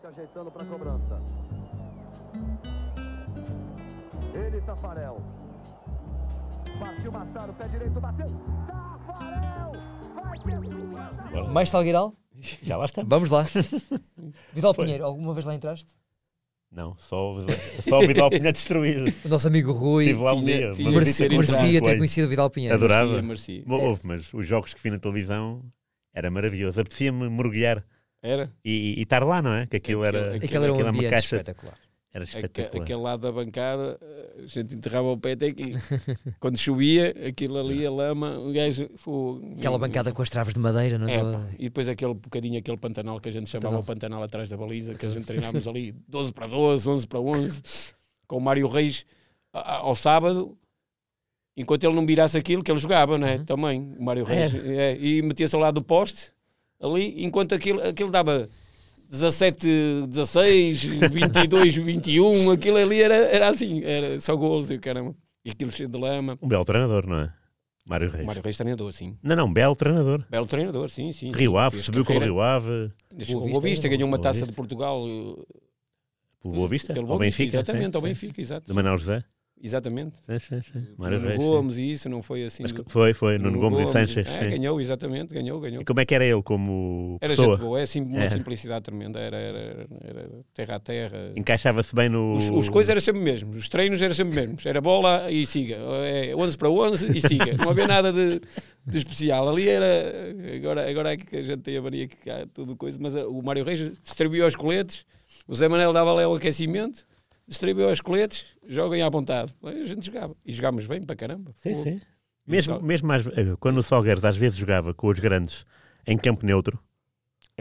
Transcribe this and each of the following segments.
se ajeitando para a cobrança. Ele, Tafarel. Partiu Massaro, pé direito, bateu. Tafarel! Vai ter... Mais Salgueiral? Já lá estamos. Vamos lá. Vidal Pinheiro, alguma vez lá entraste? Não, só o Vidal Pinheiro destruído. O nosso amigo Rui Estive lá um dia. merecia ter conhecido o Vidal Pinheiro. Adorava. Merecia. Mas os jogos que vi na televisão era maravilhoso. Apetecia-me mergulhar. Era? E estar lá, não é? Que aquilo era um uma ambiente caixa. espetacular. Era espetacular. Aquele lado da bancada, a gente enterrava o pé até aqui. Quando chovia, aquilo ali, a lama, o gajo... Aquela bancada com as traves de madeira, não é? E depois aquele pantanal que a gente chamava o pantanal atrás da baliza, que a gente treinávamos ali 12 para 12, 11 para 11, com o Mário Reis ao sábado, enquanto ele não virasse aquilo que ele jogava, não é? Também, o Mário Reis. E metia-se ao lado do poste, ali, enquanto aquilo dava... 17, 16, 22, 21, aquilo ali era assim, era só gols e caramba. E aquilo cheio de lama. Um belo treinador, não é? Mário Reis. Mário Reis treinador, sim. Não, belo treinador. Belo treinador, sim. Rio Ave, subiu com o Rio Ave. O Boa Vista ganhou uma taça de Portugal. Pelo Boa Vista? Pelo ao Benfica? Exatamente, sim, ao Benfica, exato. Do Manuel José? Exatamente. Sim. Mário Reis. Gomes e isso, não foi assim. Mas foi. Nuno Gomes e Sanches. Ganhou, exatamente, ganhou. E como é que era ele como era pessoa? Era gente boa, uma simplicidade tremenda, era terra a terra. Encaixava-se bem no... Os coisas eram sempre mesmos, os treinos eram sempre mesmos. Era bola e siga, 11 para 11 e siga. Não havia nada de especial. Ali era... Agora é que a gente tem a mania que há tudo coisa, mas o Mário Reis distribuiu os coletes, o Zé Manel dava lá o aquecimento, distribuiu os coletes, joguem à vontade. A gente jogava. E jogámos bem para caramba. Sim. Mesmo quando o Salgueiros às vezes jogava com os grandes em campo neutro,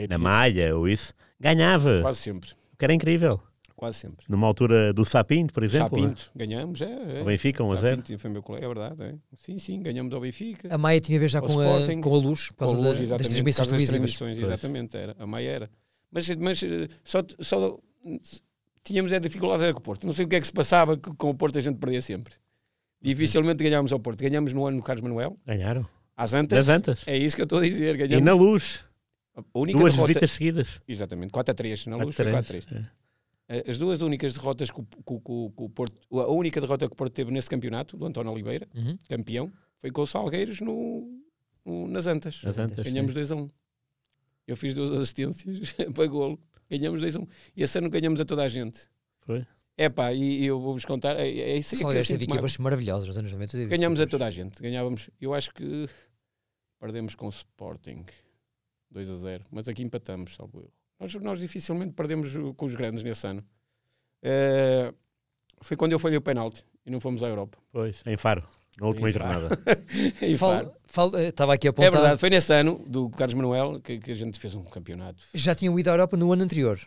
na malha ou isso, ganhava. Quase sempre. O que era incrível. Quase sempre. Numa altura do Sapinto, por exemplo. Sapinto, ganhamos, O Benfica, 1-0. Sapinto foi meu colega, é verdade. Sim, ganhamos ao Benfica. A Maia tinha a ver já com a Luz, por causa das transmissões televisivas. Exatamente, a Maia era. Mas só tínhamos dificuldades com o Porto. Não sei o que é que se passava, com o Porto a gente perdia sempre. Dificilmente ganhámos ao Porto. Ganhámos no ano do Carlos Manuel. Ganharam. Às Antas. Das Antas. É isso que eu estou a dizer. Ganhamos. E na Luz. Duas derrota... visitas seguidas. Exatamente. 4-3. Na Luz foi 4-3. As duas únicas derrotas que o Porto... A única derrota que o Porto teve nesse campeonato, do António Oliveira, campeão, foi com o Salgueiros nas Antas. Ganhamos 2-1. Eu fiz 2 assistências para golo. Ganhamos 2-1. E esse ano ganhamos a toda a gente. Foi? E eu vou-vos contar. É isso que Salgueiros teve equipas maravilhosas nos anos 90. Ganhamos a toda a gente. Ganhávamos. Eu acho que perdemos com o Sporting 2-0. Mas aqui empatamos, salvo erro. Nós dificilmente perdemos com os grandes nesse ano. Foi quando eu falhei o penalti e não fomos à Europa. Pois, em Faro. Na última jornada. Estava aqui a apontar. É verdade, foi nesse ano do Carlos Manuel que a gente fez um campeonato. Já tinham ido à Europa no ano anterior?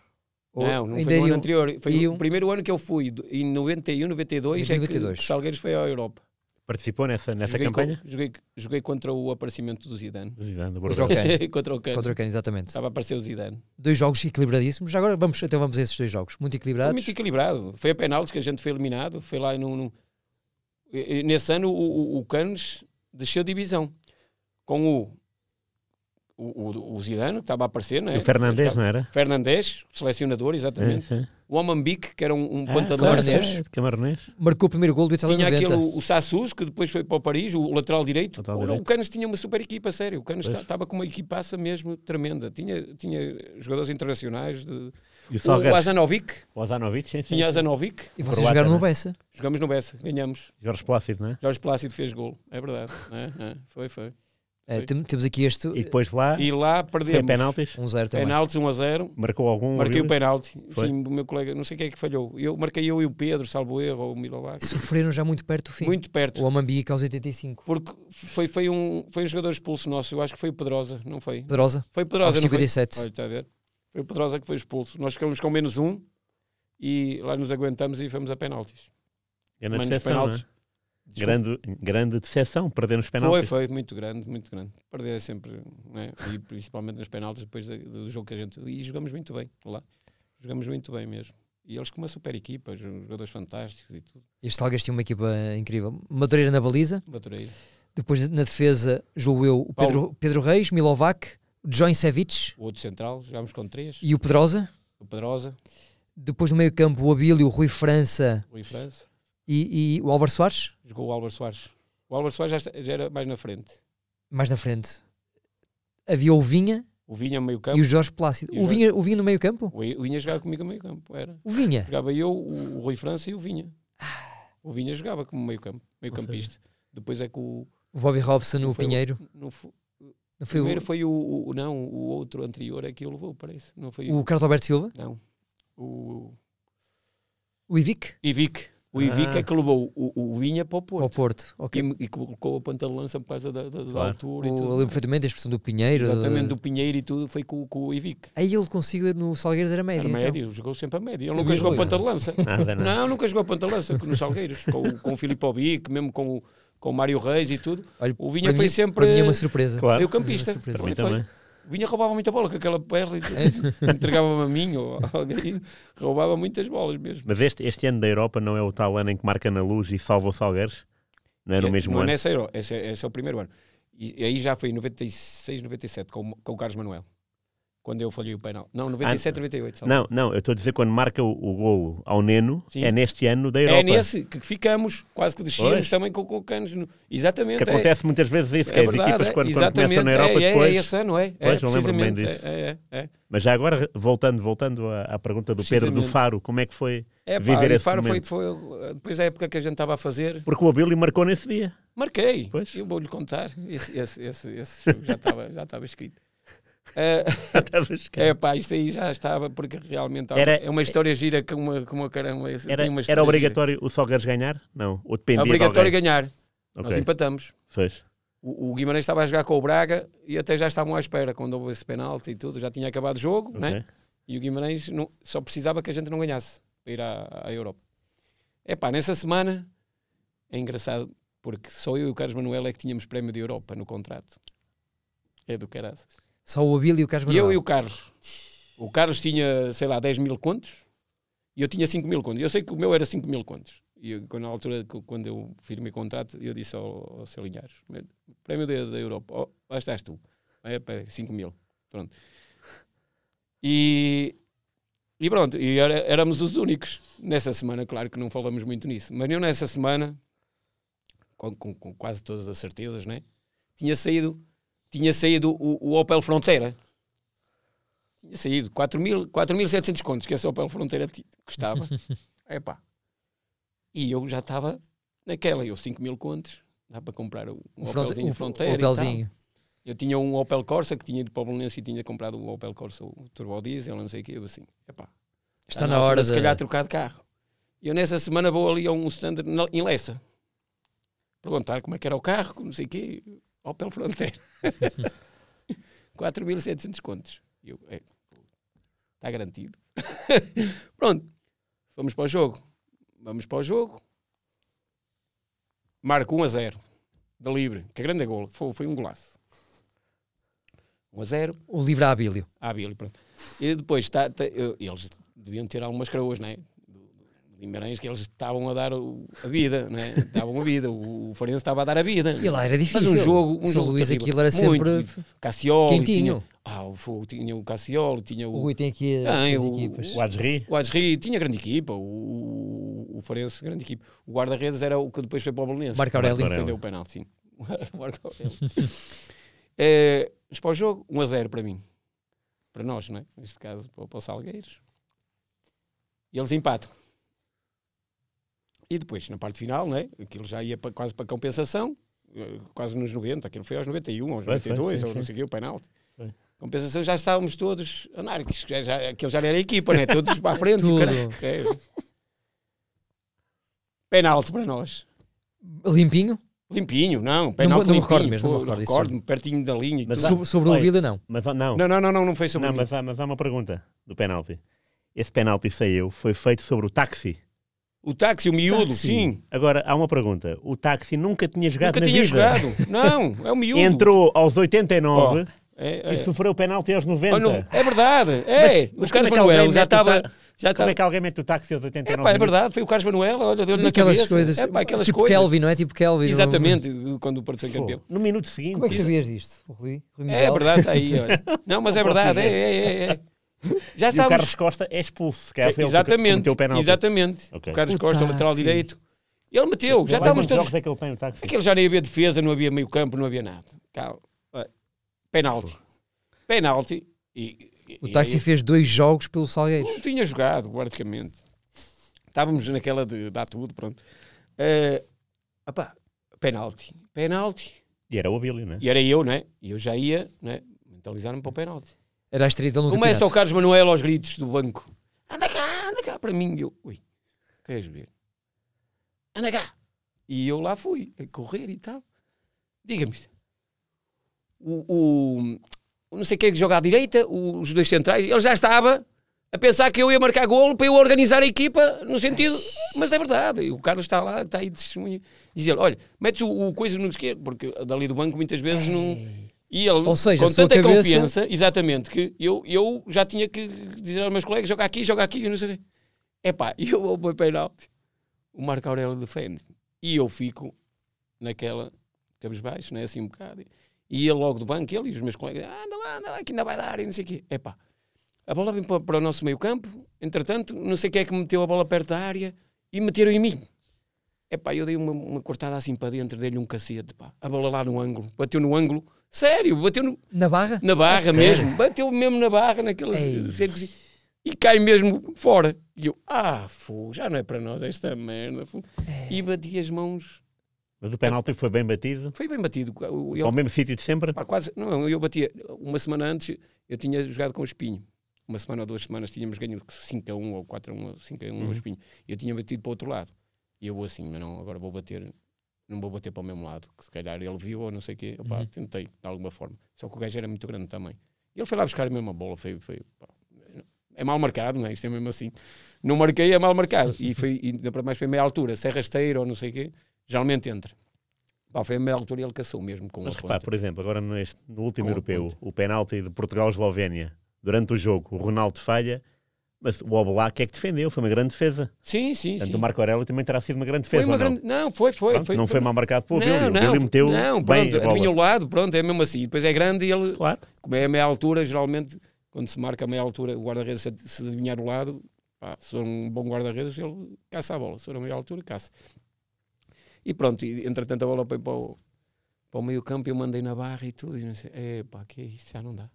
Não foi no ano anterior. Foi o primeiro ano que eu fui. Em 91, 92, é que o Salgueiros foi à Europa. Participou nessa campanha? Joguei contra o aparecimento do Zidane. Contra o Cano, exatamente. Estava a aparecer o Zidane. 2 jogos equilibradíssimos. Já agora vamos a esses 2 jogos. Muito equilibrados. Foi muito equilibrado. Foi a penaltis que a gente foi eliminado. Foi lá nesse ano o Canos desceu divisão. Com o Zidane, que estava a aparecer, não é? O Fernandes, não era? Fernandes, selecionador, exatamente. Sim. O Amambique, que era um pontador camaronês. Marcou o primeiro gol do Itália 90. Tinha aquele, o Sassus, que depois foi para o Paris, o lateral direito. O Canos tinha uma super equipa, sério. O Canos estava com uma equipaça mesmo tremenda. Tinha jogadores internacionais. O Azanovic. Sim. Tinha Azanovic. E vocês jogaram no Bessa? Jogamos no Bessa, ganhamos. Jorge Plácido, não é? Jorge Plácido fez gol, é verdade. Foi. Temos aqui este. E depois lá perdemos. Foi penaltis. 1-0 também. Penaltis 1-0. Marquei o penalti. Sim, o meu colega, não sei quem é que falhou. Marquei eu e o Pedro, salvo erro, ou o Milovac. Sofreram já muito perto do fim. Muito perto. O Amambique aos 85. Porque foi um jogador expulso nosso. Eu acho que foi o Pedrosa, não foi? Pedrosa? Foi Pedrosa, aos 57. Olha, está a ver? Foi o Pedrosa que foi expulso. Nós ficamos com -1 e lá nos aguentamos e fomos a penaltis. Grande decepção, não é? Grande decepção, perder nos penaltis. Foi muito grande. Perder é sempre, não é? E principalmente nos penaltis depois do jogo que a gente... E jogamos muito bem lá. Jogamos muito bem mesmo. E eles com uma super equipa, jogadores fantásticos e tudo. Este Salgueiros tinha uma equipa incrível. Madureira na baliza. Madureira. Depois na defesa jogou eu, o Pedro Reis, Milovac, Joincevic. O outro central, jogámos com 3. E o Pedrosa. o Pedrosa. Depois no meio campo o Abílio, o Rui França. E o Álvaro Soares? Jogou o Álvaro Soares. O Álvaro Soares já era mais na frente. Mais na frente. Havia o Vinha. O Vinha no meio campo. E o Jorge Plácido. O Vinha no meio campo? O Vinha jogava comigo no meio campo. Era. O Vinha? Jogava eu, o Rui França e o Vinha. O Vinha jogava como meio campo. Meio campista. Depois é que o Bobby Robson, o Pinheiro. O primeiro foi o outro anterior é que o levou, parece. Não foi o Carlos Alberto Silva? Não. O Ivic? O Ivic é que levou o Vinha para o Porto. Para o Porto, ok. E colocou a ponta de lança por causa da altura. Eu lembro perfeitamente da expressão do Pinheiro. Exatamente, do Pinheiro e tudo, foi com o Ivic. Aí ele consigo no Salgueiros era médio. Era médio, jogou sempre a média. Ele nunca jogou a ponta de lança. Não, nunca jogou a ponta de lança nos Salgueiros. com o Filipe Obic, mesmo com o Mário Reis e tudo. Olha, o Vinha foi sempre... Para mim é uma surpresa. Claro. Meio campista. Também. O Vinha roubava muita bola com aquela perna e entregava-me a mim ou alguém, roubava muitas bolas mesmo. Mas este ano da Europa não é o tal ano em que marca na Luz e salva o Salgueiros? Não é no mesmo ano? Nessa Euro, esse é o primeiro ano. E aí já foi em 96, 97 com o Carlos Manuel. Quando eu falhei o penal. Não, 97, 98. Não, eu estou a dizer quando marca o golo ao Neno, sim. É neste ano da Europa. É nesse que ficamos, quase que descemos também com o Canos. Exatamente. Que acontece muitas vezes isso, que as equipas quando começam na Europa depois... É esse ano, é. Pois, não lembro-me bem disso. Mas já agora, voltando à pergunta do Pedro do Faro, como é que foi viver esse Faro momento? Foi depois da época que a gente estava a fazer... Porque o Abílio marcou nesse dia. Marquei. Pois. Eu vou-lhe contar. Esse jogo já estava escrito. Isto aí já estava, porque realmente é uma história gira como a caramba. Era obrigatório o Salgueiros ganhar? Não, ou dependia de obrigatório ganhar. Okay. Nós empatamos. Pois. O Guimarães estava a jogar com o Braga e até já estavam à espera quando houve esse penalti e tudo, já tinha acabado o jogo, né? E o Guimarães só precisava que a gente não ganhasse para ir à Europa. Nessa semana é engraçado porque só eu e o Carlos Manuel é que tínhamos prémio de Europa no contrato. É do caraças. Só o Abílio e o Carlos Manuel? Eu e o Carlos. O Carlos tinha, sei lá, 10 mil contos e eu tinha 5 mil contos. Eu sei que o meu era 5 mil contos. E na altura, quando eu firmei contrato, eu disse ao Sr. Linhares, prémio da Europa, lá estás tu. 5 mil. Pronto. E pronto, e éramos os únicos. Nessa semana, claro que não falamos muito nisso, mas eu nessa semana, com quase todas as certezas, né, tinha saído o Opel Fronteira. Tinha saído 4.700 contos, que esse Opel Fronteira custava. E eu já estava naquela, 5 mil contos, dá para comprar um Opelzinho Fronteira. Opelzinho. Eu tinha um Opel Corsa que tinha ido para o Belenense e tinha comprado o Opel Corsa, o Turbo Diesel, não sei o quê. Eu assim, está na hora de se calhar trocar de carro. E eu nessa semana vou ali a um stand em Lessa perguntar como é que era o carro, não sei o quê. Opel Fronteira. 4.700 contos. Está garantido. Pronto. Vamos para o jogo. Marco 1-0. Da livre. Que grande golo. Foi um golaço. 1-0. O livre a Abílio. Pronto. E depois eles deviam ter algumas coroas, não é? Guimarães, que eles estavam a dar a vida, né? Davam a vida, o Farense estava a dar a vida. E lá era difícil. Mas um jogo Luís, terrível. aquilo era sempre Cassioli, quentinho. Tinha o Cassioli, tinha o Rui tem aqui as equipas. O Adjeri tinha grande equipa, o Farense grande equipa. O guarda-redes era o que depois foi para o Belenense. Marco Aurélio. Defendeu o penalti, sim. Marco Aurélio. Mas para o jogo, 1-0 para mim. Para nós, não é? Neste caso, para o Salgueiros. E eles empatam. E depois, na parte final, né, aquilo já ia quase para compensação, quase nos 90, aquilo foi aos 91, aos 92, ou não sei o que, o penalti. Compensação, já estávamos todos anárquicos, aquilo já era a equipa, né, todos para a frente. Penalti para nós. Limpinho? Limpinho, não. Penalti não me limpinho. Não me recordo. Pertinho da linha. Mas sobre o Abílio, não. Mas, não foi sobre o Abílio. Mas há uma pergunta do penalti. Esse penalti foi feito sobre o táxi. O táxi, o miúdo, sim. Agora, há uma pergunta. O táxi nunca tinha jogado na vida. Nunca tinha jogado. Não, é o miúdo. Entrou aos 89 e sofreu o penalti aos 90. É verdade. Mas o Carlos Manuel já estava... Como é que alguém mete o táxi aos 89? É verdade, foi o Carlos Manuel, olha, deu-lhe na cabeça. Coisas, aquelas tipo coisas. Kelvin, não é? Tipo Kelvin. Exatamente, quando o Porto foi campeão. No minuto seguinte. Como é que sabias disto, Rui? É verdade, está aí, olha. Não, mas é verdade, Já estávamos... E o Carlos Costa é expulso. Exatamente. Okay. O Carlos Costa, lateral direito. Ele meteu. Já estávamos todos... jogos é que ele tem, o táxi? Aquele já nem havia defesa, não havia meio campo, não havia nada. Penalti. O táxi fez 2 jogos pelo Salgueiros. Não tinha jogado, praticamente. Estávamos naquela de dar tudo, pronto. Penalti. E era o Abílio, não é? E era eu, não é? E eu já ia, não é? Mentalizar-me para o penalti. Era a estreita no campeonato. Começa o Carlos Manuel aos gritos do banco. Anda cá, para mim. Eu, queres ver? Anda cá. E eu lá fui, a correr e tal. Diga-me isto. O não sei quem que joga à direita, os 2 centrais, ele já estava a pensar que eu ia marcar golo para eu organizar a equipa no sentido... Mas é verdade, o Carlos está lá, está aí de testemunha. Diz ele, olha, metes o coisa no esquerdo, porque dali do banco muitas vezes não... E ele, ou seja, com tanta confiança, exatamente, que eu já tinha que dizer aos meus colegas, joga aqui, eu não sei o quê. E eu vou para o penalti. O Marco Aurélio defende. E eu fico naquela, cabisbaixo, né, assim um bocado. E ele logo do banco, ele e os meus colegas, anda lá, que ainda vai dar, e não sei o quê. A bola vem para o nosso meio campo, entretanto, não sei quem é que meteu a bola perto da área e meteram em mim. Eu dei uma cortada assim para dentro, dei-lhe um cacete, a bola lá no ângulo, bateu no ângulo, sério, bateu no... Na barra? Na barra mesmo, bateu mesmo na barra, naquelas... E cai mesmo fora. E eu, já não é para nós esta merda. E bati as mãos. Mas o penalti foi bem batido? Foi bem batido. Ao mesmo sítio de sempre? Quase, não, eu batia. Uma semana antes, eu tinha jogado com o Espinho. Uma semana ou 2 semanas tínhamos ganho 5-1 ou 4-1 ou 5-1 ao Espinho. Eu tinha batido para o outro lado. E eu assim, mas não, agora vou bater... Não vou bater para o mesmo lado, que se calhar ele viu ou não sei o quê. Tentei, de alguma forma. Só que o gajo era muito grande também. E ele foi lá buscar a mesma bola. É mal marcado, não é? Isto é mesmo assim. Não marquei, é mal marcado. E ainda para mais foi meia altura. Se é rasteiro ou não sei o quê, geralmente entra. Foi a meia altura e ele caçou mesmo com Mas repare, por exemplo, agora no último europeu, o penalti de Portugal-Eslovénia, durante o jogo, o Ronaldo falha, mas o Oblak é que defendeu, foi uma grande defesa. Sim. Portanto, o Marco Aurélio também terá sido uma grande defesa, Não, foi. Não foi mal marcado pelo Abílio. O Abílio meteu bem a bola. Adivinha o lado, pronto, é mesmo assim. E depois é grande e ele, como é a meia altura, geralmente, quando se marca a meia altura, o guarda-redes, se adivinhar o lado, se for um bom guarda-redes, ele caça a bola. Se for a meia altura, caça. E pronto, entretanto a bola foi para o meio campo e eu mandei na barra e tudo. E não sei, que é isto? Já não dá.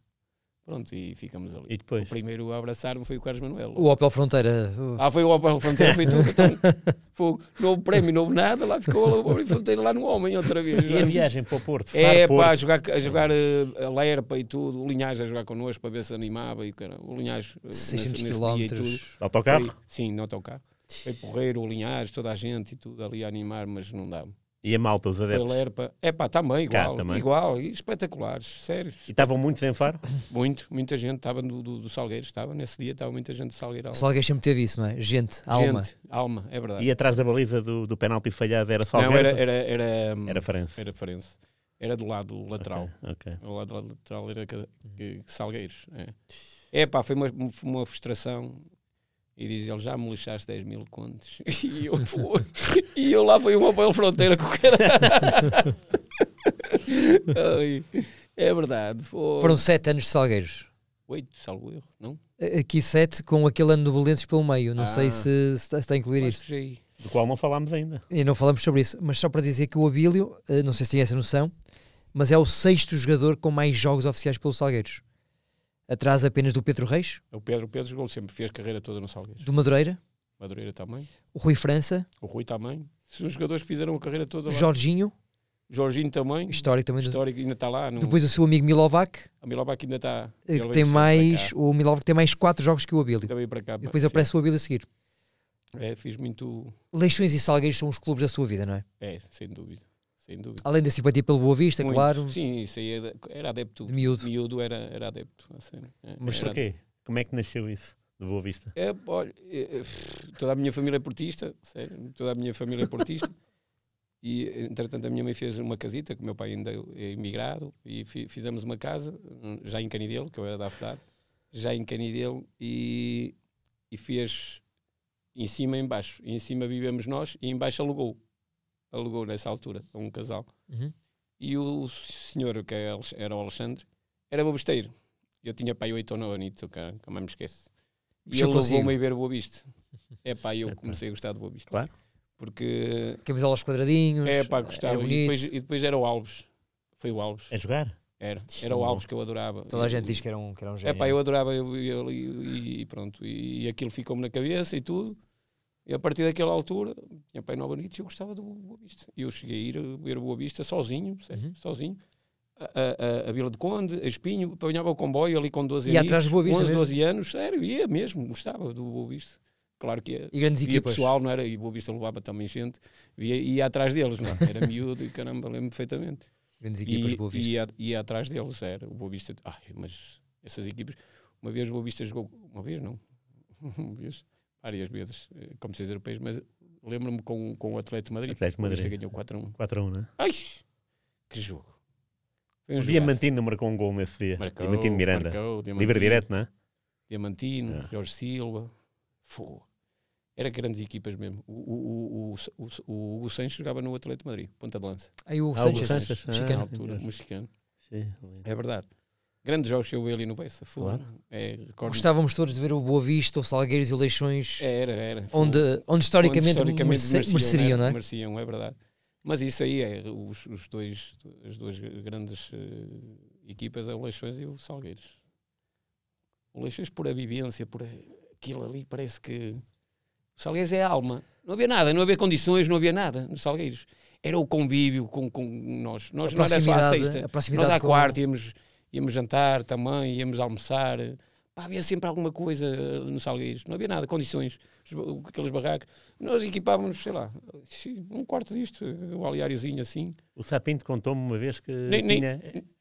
Pronto, e ficamos ali. E depois? O primeiro a abraçar-me foi o Carlos Manuel. O Opel Fronteira. Foi o Opel Fronteira, foi tudo. Então, não houve prémio, não houve nada, lá ficou o Opel Fronteira lá no homem outra vez. E a viagem para o Porto? A jogar a Lerpa e tudo, o Linhares a jogar connosco para ver se animava e o Linhares 600 nesse km. dia e tudo. Autocarro? Sim, no autocarro. Foi porreiro, o Linhares, toda a gente e tudo ali a animar, mas não dava. E a malta, os adeptos? Foi Lerpa. Também igual. Igual, e espetaculares, sério. E estavam muitos em Faro? Muita gente, estava do Salgueiros, estava nesse dia, estava muita gente do Salgueiro. O Salgueiros sempre teve isso, não é? Alma, é verdade. E atrás da baliza do penalti falhado era Salgueiros? Não, era Farense. Era Farense. Era do lado lateral. Okay. O lado lateral era Salgueiros. Foi uma frustração. E diz ele, já me lixaste 10 mil contos. E eu lá fui um Opel Fronteira com o cara. É verdade. Foram 7 anos de Salgueiros. 8, salvo erro, não? Aqui 7, com aquele ano de Belenenses pelo meio. Não sei se está a incluir isto. Do qual não falámos ainda. E não falamos sobre isso. Mas só para dizer que o Abílio, não sei se tinha essa noção, mas é o 6º jogador com mais jogos oficiais pelo Salgueiros. Atrás apenas do Pedro Reis. O Pedro jogou sempre, fez carreira toda no Salgueiros. Do Madureira. Madureira também. O Rui França. O Rui também. Os jogadores que fizeram a carreira toda lá. Jorginho também. Histórico também. Histórico, ainda está lá. Depois o seu amigo Milovac. O Milovac ainda está. O Milovac tem mais 4 jogos que o Abílio. Também para cá. E depois aparece o Abílio a seguir. Fiz muito... Leixões e Salgueiros são os clubes da sua vida, não é? Sem dúvida. Além da simpatia pelo Boa Vista, muito, claro. Sim, isso aí era adepto. De miúdo. Miúdo era adepto. Assim, mas porquê? Como é que nasceu isso, de Boa Vista? Olha, toda a minha família é portista, sério, toda a minha família é portista. E, entretanto, a minha mãe fez uma casita, que o meu pai ainda é imigrado, e fizemos uma casa, já em Canidelo, que eu era da Afrado, já em Canidelo, e fez em cima e em baixo. E em cima vivemos nós, e em baixo alugou nessa altura a um casal. E o senhor, que era o Alexandre, era bobisteiro. Eu tinha pai 8 ou 9 anitos, o cara, que mais me esquece. E Mexeu ele consigo. levou-me a ver o Boa Vista. É pá, eu comecei a gostar do Boa Vista. Claro. Porque, Camisola aos quadradinhos. é pá, gostava. Era E bonito. depois era o Alves. Foi o Alves. É jogar? Era tão o bom. Alves que eu adorava. Toda a gente diz que era um É gênio. pá, eu adorava ele e pronto. E aquilo ficou-me na cabeça e tudo. E a partir daquela altura, tinha pai 9 anitos e eu gostava do Boa Vista. E eu cheguei a ir ver o Boa Vista sozinho, sozinho. A Vila de Conde, a Espinho, apanhava o comboio ali com 12 E anos. atrás do Boa Vista 11, mesmo? 12 anos, sério, ia mesmo, gostava do Boa Vista. Claro que ia. E grandes Via equipas. pessoal, não era? E o Boa Vista levava também gente. Ia atrás deles, não é? Era miúdo e caramba, lembro perfeitamente. Grandes equipas, Boa Vista. Ia atrás deles, era o Boa Vista. Mas essas equipas, uma vez o Boa Vista jogou, uma vez não, várias vezes, competições europeias, mas lembro-me com o Atlético de Madrid. Atlético de O Boa Vista Madrid. ganhou 4-1. 4-1, né? Ai, que jogo! Foi um O Diamantino marcou um gol nesse dia. Diamantino Miranda. Livre direto, não é? Diamantino, Jorge Silva. Fogo. Era grandes equipas mesmo. O Hugo Sanches jogava no Atlético de Madrid, ponta de lança. Aí o Hugo Sanchez, Sanchez, Na mexicano. altura, mexicano. Sim. É verdade. Grandes jogos que eu vi ali no Bessa. Claro. Recordo. Gostávamos todos de ver o Boa Vista, o Salgueiros e o Leixões, Era. onde historicamente mereciam, não é? Mereciam, é verdade. Mas isso aí é as duas grandes equipas, é o Leixões e o Salgueiros. O Leixões por a vivência, por aquilo ali, parece que o Salgueiros é a alma. Não havia nada, não havia condições, não havia nada no Salgueiros. Era o convívio com nós. Nós não era só à sexta. Nós à quarta íamos jantar também, íamos almoçar. Pá, havia sempre alguma coisa no Salgueiros. Não havia nada, condições. Aqueles barracos. Nós equipávamos, sei lá, um quarto disto, um aliáriozinho assim. O Sapinto contou-me uma vez que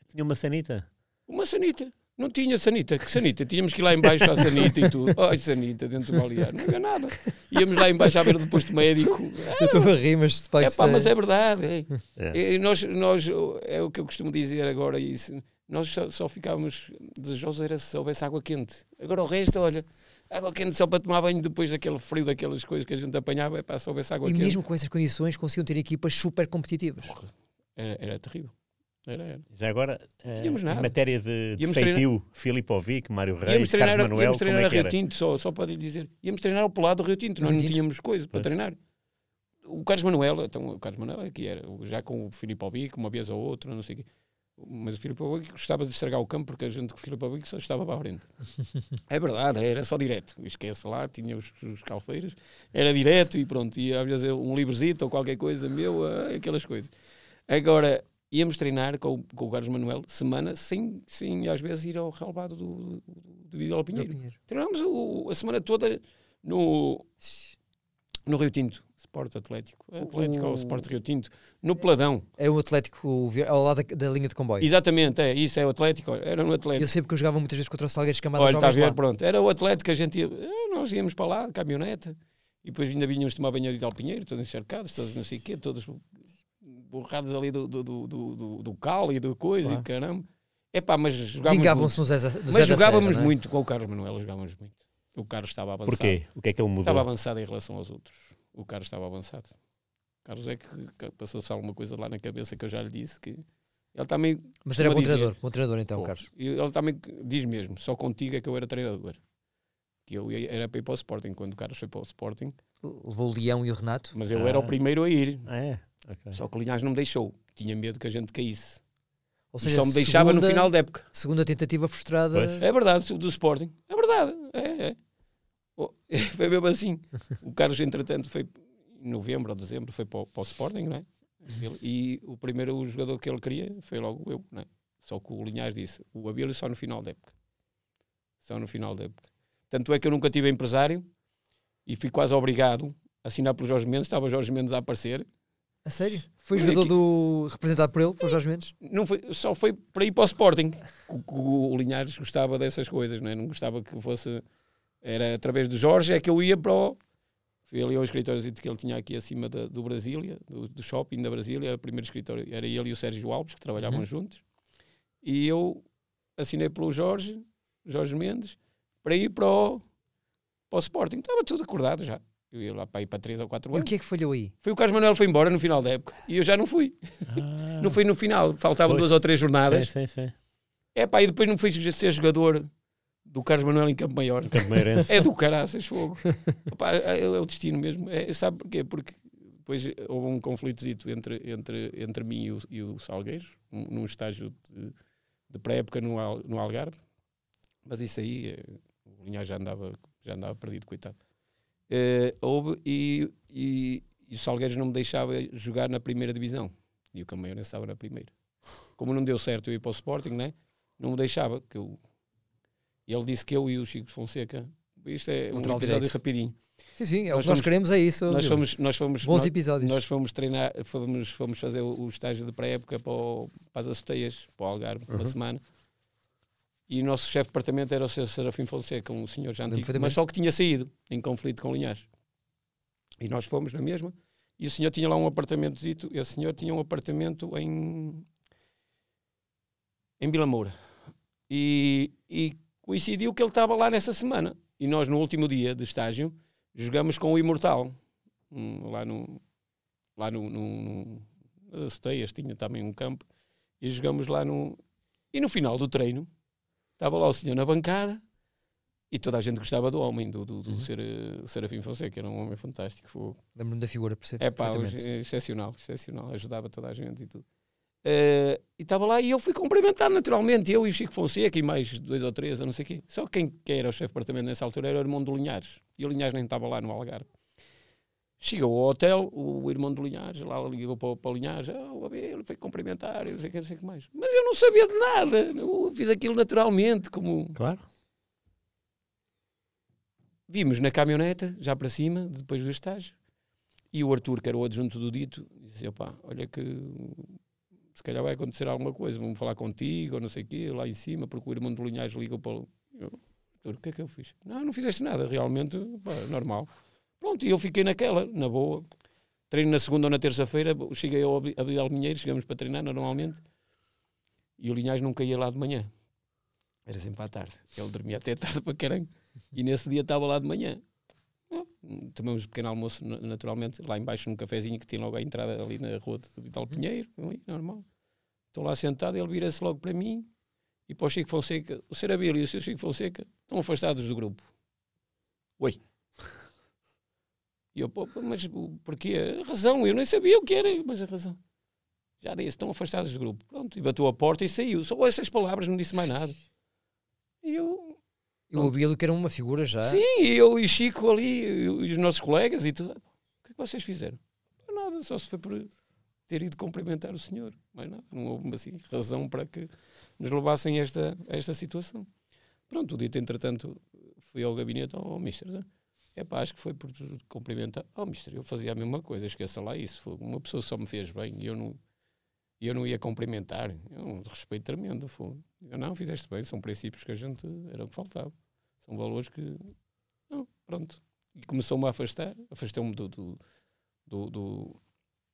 tinha uma sanita. Uma sanita. Não tinha sanita. Que sanita? Tínhamos que ir lá embaixo à sanita e tudo. Ai, sanita, dentro do balneário. Não havia nada. Íamos lá embaixo à beira do posto médico. Eu estou a rir, mas de facto... Mas é verdade. E nós, é o que eu costumo dizer agora. Isso. Nós só ficávamos desejosos era se houvesse água quente. Agora o resto, olha, água quente só para tomar banho depois daquele frio, daquelas coisas que a gente apanhava, se houvesse água quente. E mesmo com essas condições conseguiam ter equipas super competitivas. Era terrível. Era. Já agora, em matéria de feitio, Filipovic, Mário Reis, Carlos Manuel, íamos treinar como é que a era? Rio Tinto, só para lhe dizer. Íamos treinar ao pelado do Rio Tinto, nós não tínhamos coisa para treinar. O Carlos Manuel, aqui era, já com o Filipovic, uma vez ou outra, não sei o quê. Mas o Filipovic gostava de estragar o campo porque a gente com o Filipovic só estava para a frente. É verdade, era só direto. Esquece lá, tinha os calfeiros, era direto e pronto. E às vezes um livrezito ou qualquer coisa, aquelas coisas. Agora, íamos treinar com o Carlos Manuel semana sem às vezes ir ao relevado do Vidal Pinheiro. Treinámos a semana toda no Rio Tinto. Sport Atlético ou Sport Rio Tinto, no Peladão. É o Atlético ao lado da linha de comboio. Exatamente, isso é o Atlético, era no Atlético. Eu sei porque eu jogava muitas vezes contra o Salgueiros Camada. Olha, está a ver, pronto, era o Atlético, nós íamos para lá, caminhoneta, e depois ainda vinhamos tomar banho de Alpinheiro, todos encharcados, todos não sei o quê, todos borrados ali do cal e do coisa, e caramba. Mas jogávamos muito com o Carlos Manuel, jogávamos muito. O Carlos estava avançado. Porquê? O que é que ele mudou? Estava avançado em relação aos outros. O Carlos estava avançado. O Carlos é que passou-se alguma coisa lá na cabeça que eu já lhe disse que ele também... Mas era bom treinador então, Carlos. Ele também diz mesmo, só contigo é que eu era treinador. Que eu era para ir para o Sporting, quando o Carlos foi para o Sporting. Levou o Leão e o Renato. Mas eu era o primeiro a ir. Okay. Só que o Linhares não me deixou. Tinha medo que a gente caísse. Ou seja, só me deixava no final da época. Segunda tentativa frustrada. Pois. É verdade, do Sporting. É verdade. Foi mesmo assim. O Carlos, entretanto, foi em novembro ou dezembro, foi para o Sporting, não é? E o primeiro jogador que ele queria foi logo eu, não é? Só que o Linhares disse, o Abílio só no final da época. Só no final da época. Tanto é que eu nunca tive empresário e fui quase obrigado a assinar pelo Jorge Mendes. Estava Jorge Mendes a aparecer. A sério? Foi jogador representado por ele, pelo Jorge Mendes? Não foi, só foi para ir para o Sporting. O Linhares gostava dessas coisas, não é? Não gostava que fosse... Era através do Jorge é que eu ia para o... Fui ali ao escritório que ele tinha aqui acima do Brasília, do shopping da Brasília, o primeiro escritório. Era ele e o Sérgio Alves, que trabalhavam juntos. E eu assinei pelo Jorge Mendes, para ir para o Sporting. Estava tudo acordado já. Eu ia lá para ir para 3 ou 4 anos. E o que é que falhou aí? Foi o Carlos Manuel foi embora no final da época. E eu já não fui. Não fui no final. Faltavam 2 ou 3 jornadas. Sim. E depois não fui ser jogador do Carlos Manuel em Campo Maior. É do caraças, fogo. Epá, é o destino mesmo. Sabe porquê? Porque depois houve um conflitozito entre mim e o Salgueiros, num estágio de pré-época no Algarve. Mas isso aí, o Linhares já andava perdido, coitado. Houve e o Salgueiros não me deixava jogar na primeira divisão. E o Campo Maior estava na primeira. Como não deu certo eu ir para o Sporting, né? Não me deixava. Ele disse que eu e o Chico Fonseca... Isto é um episódio rapidinho. Sim, o que nós queremos é isso. Nós fomos bons episódios. Nós fomos treinar, fomos fazer o estágio de pré-época para as Azoteias, para o Algarve, uma semana. E o nosso chefe de departamento era o Sr. Serafim Fonseca, um senhor já antigo, mas só que tinha saído em conflito com Linhares. E nós fomos na mesma, e o senhor tinha lá um apartamentozito, esse senhor tinha um apartamento em Vila Moura. E coincidiu que ele estava lá nessa semana. E nós, no último dia de estágio, jogamos com o Imortal. Lá nas Azoteias tinha também um campo. E jogamos lá E no final do treino, estava lá o senhor na bancada e toda a gente gostava do homem, do Serafim Fonseca, era um homem fantástico. Lembro-me da figura, percebo. Excepcional, ajudava toda a gente e tudo. E estava lá e eu fui cumprimentar naturalmente, eu e o Chico Fonseca e mais 2 ou 3, eu não sei o quê. Só quem era o chefe de departamento nessa altura era o irmão do Linhares, e o Linhares nem estava lá no Algarve. Chegou ao hotel, o irmão do Linhares, lá ligou para o Linhares, ele foi cumprimentar, eu não sei o que mais. Mas eu não sabia de nada, eu fiz aquilo naturalmente, como... Claro. Vimos na caminhoneta, já para cima, depois do estágio, e o Arthur, que era o adjunto do dito, disse, olha que se calhar vai acontecer alguma coisa, vamos falar contigo, ou não sei o quê, lá em cima, porque o irmão do Linhares ligou para o... Arthur, o que é que eu fiz? Não fizeste nada, realmente, normal. Pronto, e eu fiquei naquela, na boa. Treino na segunda ou na terça-feira, cheguei ao Abidal Minheiro, chegamos para treinar normalmente, e o Linhares não caía lá de manhã. Era sempre à tarde. Ele dormia até tarde para caramba. E nesse dia estava lá de manhã. Tomamos um pequeno almoço, naturalmente, lá embaixo num cafezinho que tinha logo a entrada ali na rua de Vital Pinheiro, ali, normal. Estou lá sentado, ele vira-se logo para mim e para o Chico Fonseca. O Sr. Abílio e o Sr. Chico Fonseca estão afastados do grupo. Oi. E eu, mas porquê? A razão, eu nem sabia o que era, mas a razão. Já disse, estão afastados do grupo. Pronto, e bateu a porta e saiu. Só essas palavras, não disse mais nada. E eu... E o Abílio, que era uma figura já. Sim, eu e Chico ali, e os nossos colegas e tudo. O que é que vocês fizeram? Não, nada, só se foi por ter ido cumprimentar o senhor. Mais nada, não houve assim razão para que nos levassem a esta situação. Pronto, o dito, entretanto, fui ao gabinete, mister, acho que foi por cumprimentar. Mister, eu fazia a mesma coisa, esqueça lá isso. Uma pessoa só me fez bem e eu não ia cumprimentar. É um respeito tremendo. Não, fizeste bem, são princípios que a gente era o que faltava. São valores que... Não, pronto. E começou-me a afastar. Afastei-me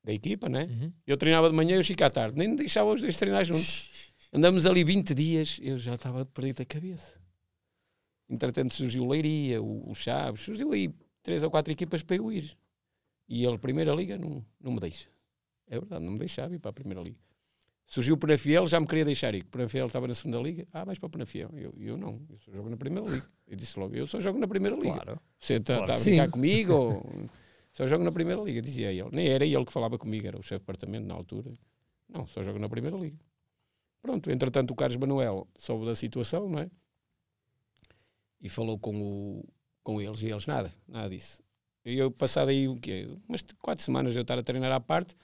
da equipa, né? Uhum. Eu treinava de manhã e eu Chico à tarde. Nem deixava os dois treinar juntos. Andamos ali 20 dias, eu já estava perdido a cabeça. Entretanto surgiu o Leiria, o Chaves, surgiu aí 3 ou 4 equipas para eu ir. E ele, Primeira Liga, não me deixa. É verdade, não me deixava ir para a Primeira Liga. Surgiu o Penafiel, já me queria deixar ir. O Penafiel estava na Segunda Liga. Vais para o Penafiel. Eu não, eu só jogo na Primeira Liga. Eu disse logo, eu só jogo na Primeira Liga. Claro. Você está a brincar comigo? Ou... Só jogo na Primeira Liga, dizia ele. Nem era ele que falava comigo, era o chefe de departamento na altura. Não, só jogo na Primeira Liga. Pronto, entretanto o Carlos Manuel soube da situação, não é? E falou com eles, e eles nada disso. E eu, passado aí, umas 4 semanas de eu estar a treinar à parte,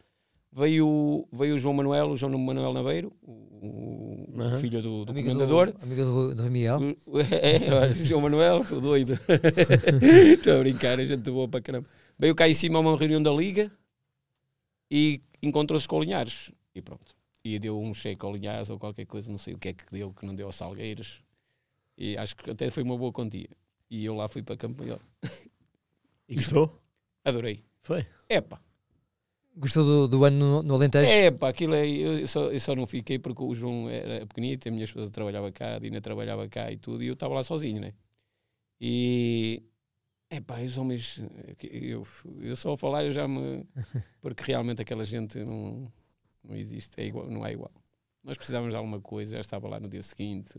veio o João Manuel Naveiro, o filho do comendador. Amigo do Miguel. João Manuel, o doido. Estou a brincar, a gente boa para caramba. Veio cá em cima a uma reunião da Liga e encontrou-se com o Linhares. E pronto. E deu um cheque ao Linhares ou qualquer coisa, não sei o que é que deu, que não deu aos Salgueiros. E acho que até foi uma boa quantia. E eu lá fui para Campo Maior. E gostou? Adorei. Foi? Gostou do ano no Alentejo? Aquilo eu só não fiquei porque o João era pequenito, a minha esposa trabalhava cá, a Dina trabalhava cá e tudo, e eu estava lá sozinho, né? E... os homens... Eu só a falar, eu já me... Porque realmente aquela gente não existe, não é igual. Nós precisávamos de alguma coisa, já estava lá no dia seguinte,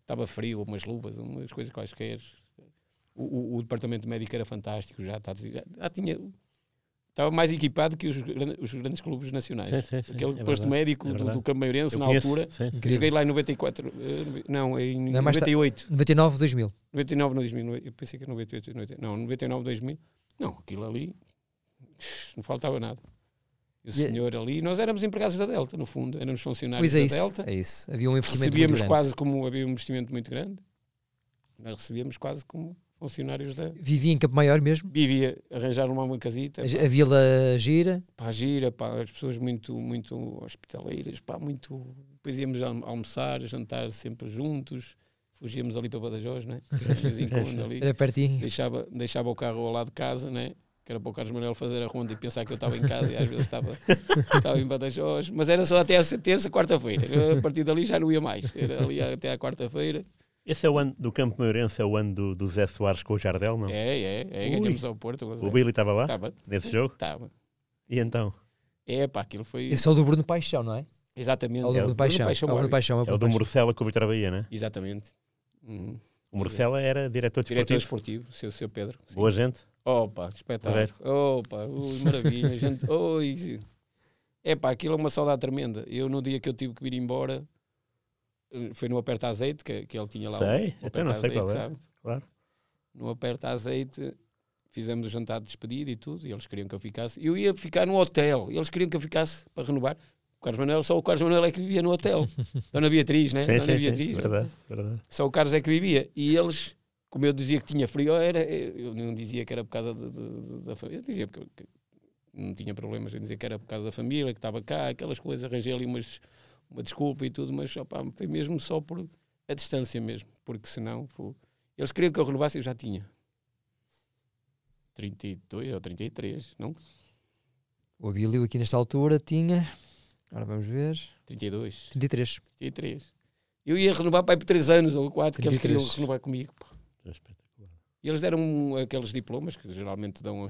estava frio, umas luvas, umas coisas quaisquer. O departamento médico era fantástico, já tinha... Estava mais equipado que os grandes clubes nacionais. Sim. Aquele posto médico do Campo Maiorense, na altura. Joguei lá em 94, não, em 98. 99, 2000. 99, 2000. Eu pensei que era 98, 99. Não, 99, 2000. Não, aquilo ali, não faltava nada. E o senhor ali, nós éramos empregados da Delta, no fundo, éramos funcionários da Delta. É isso, havia um investimento recebíamos muito quase como, havia um investimento muito grande, nós recebíamos quase como funcionários da... Vivia em Campo Maior mesmo? Vivia, arranjaram uma casita. A Vila gira? Gira, as pessoas muito hospitaleiras, muito... Depois íamos almoçar, jantar sempre juntos, fugíamos ali para Badajoz, não é? De vez em quando ali. Era pertinho. Deixava o carro ao lado de casa, não é? Que era para o Carlos Manuel fazer a ronda e pensar que eu estava em casa e às vezes estava em Badajoz, mas era só até a terça, quarta-feira. A partir dali já não ia mais, era ali até à quarta-feira. Esse é o ano do Campo Maiorense, é o ano do Zé Soares com o Jardel, não? Ganhamos ao Porto. O Billy estava lá? Estava. Nesse jogo? Estava. E então? Aquilo foi... Esse é o do Bruno Paixão, não é? Exatamente. É o do Bruno Paixão. É o do Morcela com o Vitor Bahia, não é? Exatamente. O Morcela era diretor desportivo, seu Pedro. Sim. Boa gente. Opa, espetáculo. Opa, maravilha. Gente, aquilo é uma saudade tremenda. Eu, no dia que eu tive que vir embora, foi no Aperta Azeite, que ele tinha lá. Sei, até não sei qual é. Sabe? Claro. No Aperta Azeite, fizemos o jantar de despedida e tudo, e eles queriam que eu ficasse. Eu ia ficar no hotel, eles queriam que eu ficasse para renovar. Só o Carlos Manuel é que vivia no hotel. Dona Beatriz, né? Sim, Dona Beatriz. Verdade. Só o Carlos é que vivia. E eles, como eu dizia que tinha frio, eu não dizia que era por causa da família. Eu dizia que não tinha problemas. Eu dizia que era por causa da família, que estava cá, aquelas coisas. Arranjei ali uma desculpa e tudo, mas foi mesmo só por a distância mesmo. Porque senão, eles queriam que eu renovasse, eu já tinha 32 ou 33, não? O Abílio aqui nesta altura tinha... Agora vamos ver... 32. 33. Eu ia renovar para aí por 3 anos ou 4, 33. Que eles queriam renovar comigo. É espetacular. E eles deram aqueles diplomas que geralmente dão...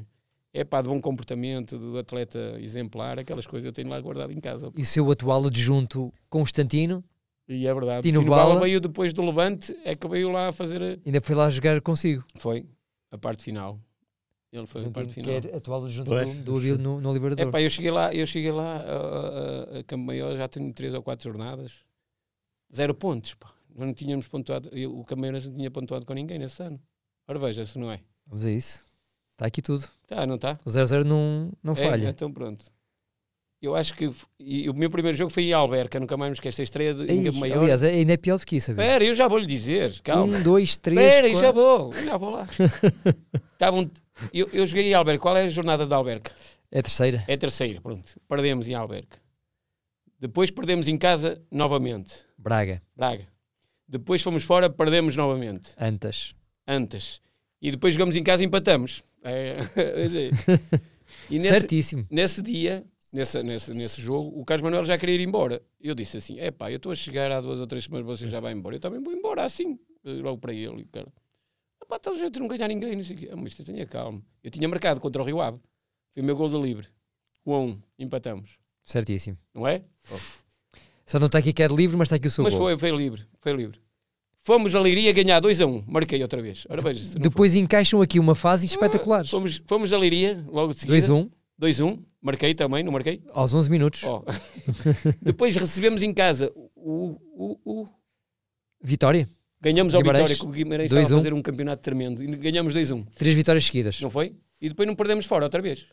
de bom comportamento, do atleta exemplar, aquelas coisas eu tenho lá guardado em casa. E o seu atual adjunto, Constantino? E é verdade. Tino Bala veio depois do Levante, que veio lá fazer... Ainda foi lá jogar consigo? Foi, a parte final. Ele foi a parte final. Que é atual adjunto do Abílio no Libertadores. Eu cheguei lá a Campo Maior, já tenho 3 ou 4 jornadas. 0 pontos, pá. Nós não tínhamos pontuado, o Campo Maior não tinha pontuado com ninguém nesse ano. Ora veja, se não é. Vamos a isso. Está aqui tudo. Não está? O 0-0 não falha. Então pronto. Eu acho que o meu primeiro jogo foi em Alberca, nunca mais me esqueço a estreia em Campo Maior. Aliás, ainda é pior do que isso. Espera, eu já vou lhe dizer, calma. 1, 2, 3, Espera, já vou lá. Eu joguei em Alberca. Qual é a jornada de Alberca? É a terceira. É a terceira, pronto. Perdemos em Alberca. Depois perdemos em casa novamente. Braga. Depois fomos fora, perdemos novamente. Antas. E depois jogamos em casa e empatamos. E certíssimo. Nesse dia, nesse jogo, o Carlos Manuel já queria ir embora. Eu disse assim, eu estou a chegar há 2 ou 3 semanas, você já vai embora. Eu também vou embora assim, logo para ele. Cara. Está jeito de não ganhar ninguém, não sei o quê. Mas eu tenha calma. Eu tinha marcado contra o Rio Ave. Foi o meu gol de livre. 1-1, empatamos. Certíssimo. Não é? Só não está aqui que é de livre, mas está aqui o seu gol. Mas foi livre. Fomos a Leiria ganhar 2-1. Marquei outra vez. Ora, veja, depois encaixam aqui uma fase espetacular. Fomos a Leiria, logo de seguida. 2-1. Marquei também, não marquei? Aos 11 minutos. Depois recebemos em casa o Vitória. Ganhamos ao Vitória, que o Guimarães estava a fazer um campeonato tremendo. E ganhamos 2-1. 3 vitórias seguidas. Não foi? E depois não perdemos fora outra vez.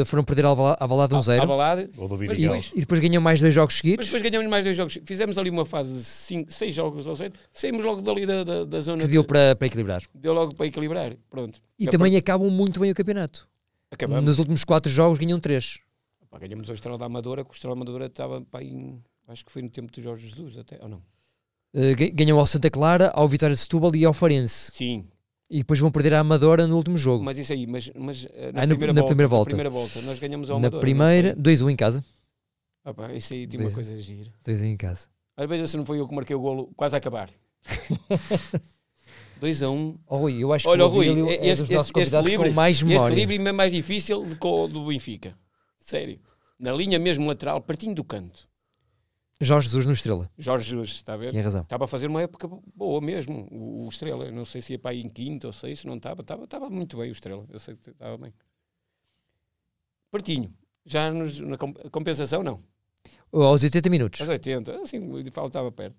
Foram perder a Alvalade 1-0. E depois ganham mais 2 jogos seguidos. Depois ganhamos mais 2 jogos. Fizemos ali uma fase de 6 jogos ou 7. Saímos logo dali da zona. Que deu para equilibrar. Deu logo para equilibrar. Pronto. E também acabam muito bem o campeonato. Acabamos. Nos últimos 4 jogos ganham 3. Ganhamos a Estrela da Amadora, que o Estrela da Amadora estava acho que foi no tempo do Jorge Jesus até, ou não? Ganham ao Santa Clara, ao Vitória de Setúbal e ao Farense. Sim. E depois vão perder a Amadora no último jogo. Mas isso aí, na primeira volta. Nós ganhamos a Amadora. Na primeira, 2-1 em casa. Isso aí tinha uma coisa gira. 2-1 em casa. Às vezes se não foi eu que marquei o golo quase a acabar. 2-1. Rui, eu acho que olha, o Rui, é dos nossos convidados com mais memória. Este livre é mais difícil do Benfica. Sério. Na linha mesmo lateral, partindo do canto. Jorge Jesus no Estrela. Jorge Jesus, está a ver? Tinha razão. Estava a fazer uma época boa mesmo, o Estrela. Eu não sei se ia para aí em quinto ou sexto, não estava. Estava muito bem o Estrela. Eu sei que estava bem. Pertinho. Já na compensação, não. Aos 80 minutos. Aos 80. Assim, faltava perto.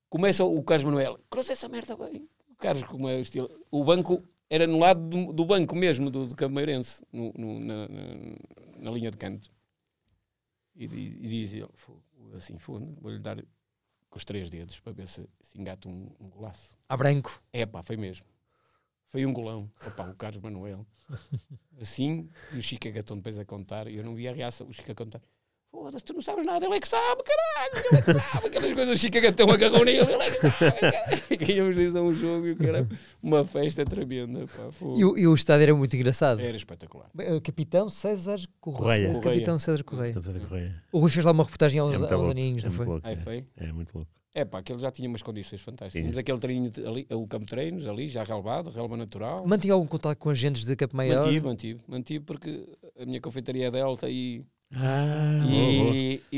Começa o Carlos Manuel. Cruza essa merda bem. O Carlos, como é o estilo. O banco era no lado do banco mesmo, do Cameirense, na linha de canto. E diz ele, assim, vou-lhe dar com os 3 dedos para ver se engata um golaço. A branco. Foi mesmo. Foi um golão. Opa, o Carlos Manuel. Assim, e o Chico Agatão depois a contar, e eu não vi a reação, o Chico a contar. Foda-se, tu não sabes nada, ele é que sabe, caralho, ele é que sabe. Aquelas coisas, o Chico Agatão agarrou nele, ele é que sabe. Ganhamos disso a um jogo e o cara, uma festa tremenda. Pá, e o estádio era muito engraçado. Era espetacular. O capitão César Correia. Capitão César Correia. O Rui fez lá uma reportagem aos aninhos, não foi? Foi? É muito louco. Aquele já tinha umas condições fantásticas. Tínhamos aquele treino ali, o campo de treinos ali, já relevado, relva natural. Mantinha algum contato com agentes de Campo Maior? Mantive porque a minha confeitaria é Delta e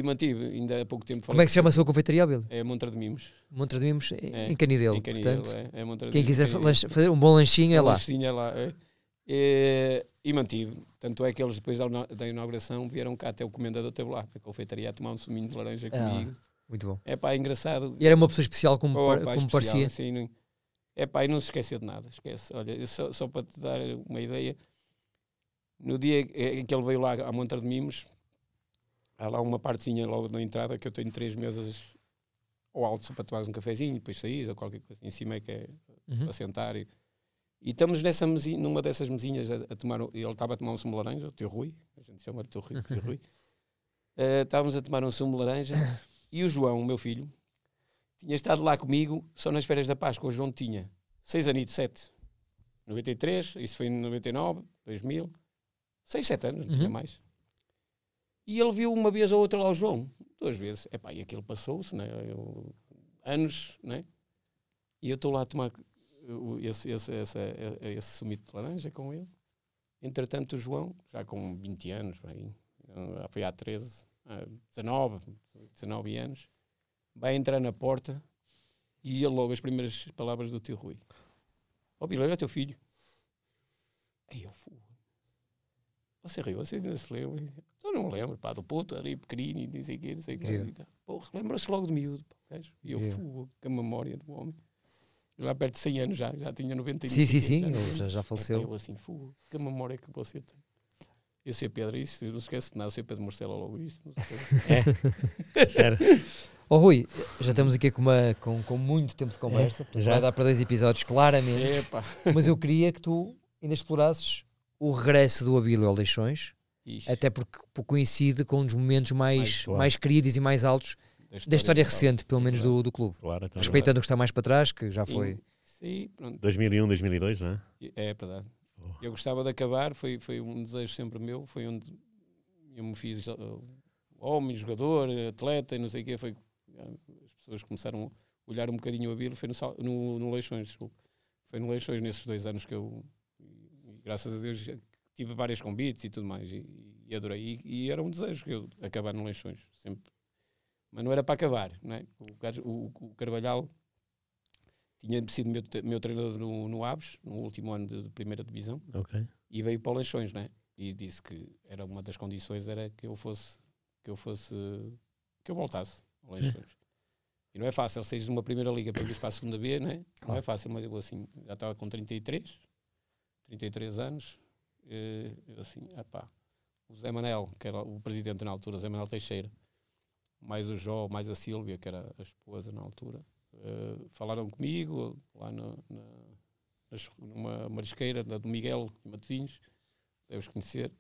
mantive, ainda há pouco tempo. Como é que se chama a sua confeitaria, Abel? É Montra de Mimos. Montra de Mimos, em Canidelo, portanto. É Montra de quem Mimos, quiser fazer um bom lanchinho é lá. Lanchinho é lá, e mantive. Tanto é que eles depois da inauguração vieram cá até o comendador teve lá, a confeitaria a tomar um suminho de laranja comigo. Muito bom. É engraçado. E era uma pessoa especial como parecia. Assim, e não se esqueceu de nada. Esquece. Olha, só para te dar uma ideia, no dia que ele veio lá à Montra de Mimos, há lá uma partezinha logo na entrada que eu tenho 3 mesas ao alto só para tomar um cafezinho, depois saís ou qualquer coisa. Em cima é que é para sentar. E estamos numa dessas mesinhas a tomar. Ele estava a tomar um sumo de laranja, o teu Rui, a gente chama de teu Rui. Estávamos a tomar um sumo de laranja. E o João, o meu filho, tinha estado lá comigo só nas férias da Páscoa. O João tinha 6 anos, 7. 93, isso foi em 99, 2000. 6, 7 anos, não tinha mais. E ele viu uma vez ou outra lá o João. 2 vezes. E aquilo passou-se, né? Anos, né? E eu estou lá a tomar esse sumito de laranja com ele. Entretanto, o João, já com 20 anos, foi há 19 anos, vai entrar na porta e ele logo as primeiras palavras do tio Rui. Bilhão, é teu filho. Aí eu fui. Você riu, você ainda se lembra? Eu não me lembro, do puto ali pequenino e não sei o quê. Lembra-se logo de miúdo. E eu fui com a memória do homem. Já perto de 100 anos já tinha 90 anos. Sim, ele já faleceu. Eu assim, que a memória que você tem. Eu sei Pedro, isso, eu não esqueço de nada, eu sei Pedro Marcelo logo isso. Rui, já estamos aqui com muito tempo de conversa, já vai dar para 2 episódios claramente, mas eu queria que tu ainda explorasses o regresso do Abílio ao Leixões, até porque coincide com um dos momentos mais queridos e mais altos da história recente, pelo menos do clube. Claro, respeitando o que está mais para trás, que já foi... Sim, pronto. 2001, 2002, não é? É verdade. Eu gostava de acabar, foi um desejo sempre meu, foi onde eu me fiz homem, jogador, atleta e não sei o quê, as pessoas começaram a olhar um bocadinho o Abílio, foi no Leixões, desculpa. Foi no Leixões nesses 2 anos que eu, graças a Deus, tive vários convites e tudo mais, e adorei, e era um desejo que eu acabar no Leixões, sempre. Mas não era para acabar, não é? O Carvalhal tinha sido meu treinador no Aves, no último ano de primeira divisão, e veio para o Leixões, não é? E disse que era uma das condições era que eu voltasse ao Leixões. E não é fácil, sair de uma primeira liga para ir para a segunda B, não é? Não é fácil, mas eu assim, já estava com 33 anos, eu assim, o Zé Manel, que era o presidente na altura, Zé Manel Teixeira, mais o Jó, mais a Sílvia, que era a esposa na altura, falaram comigo lá numa marisqueira do Miguel e Matosinhos, deves conhecer,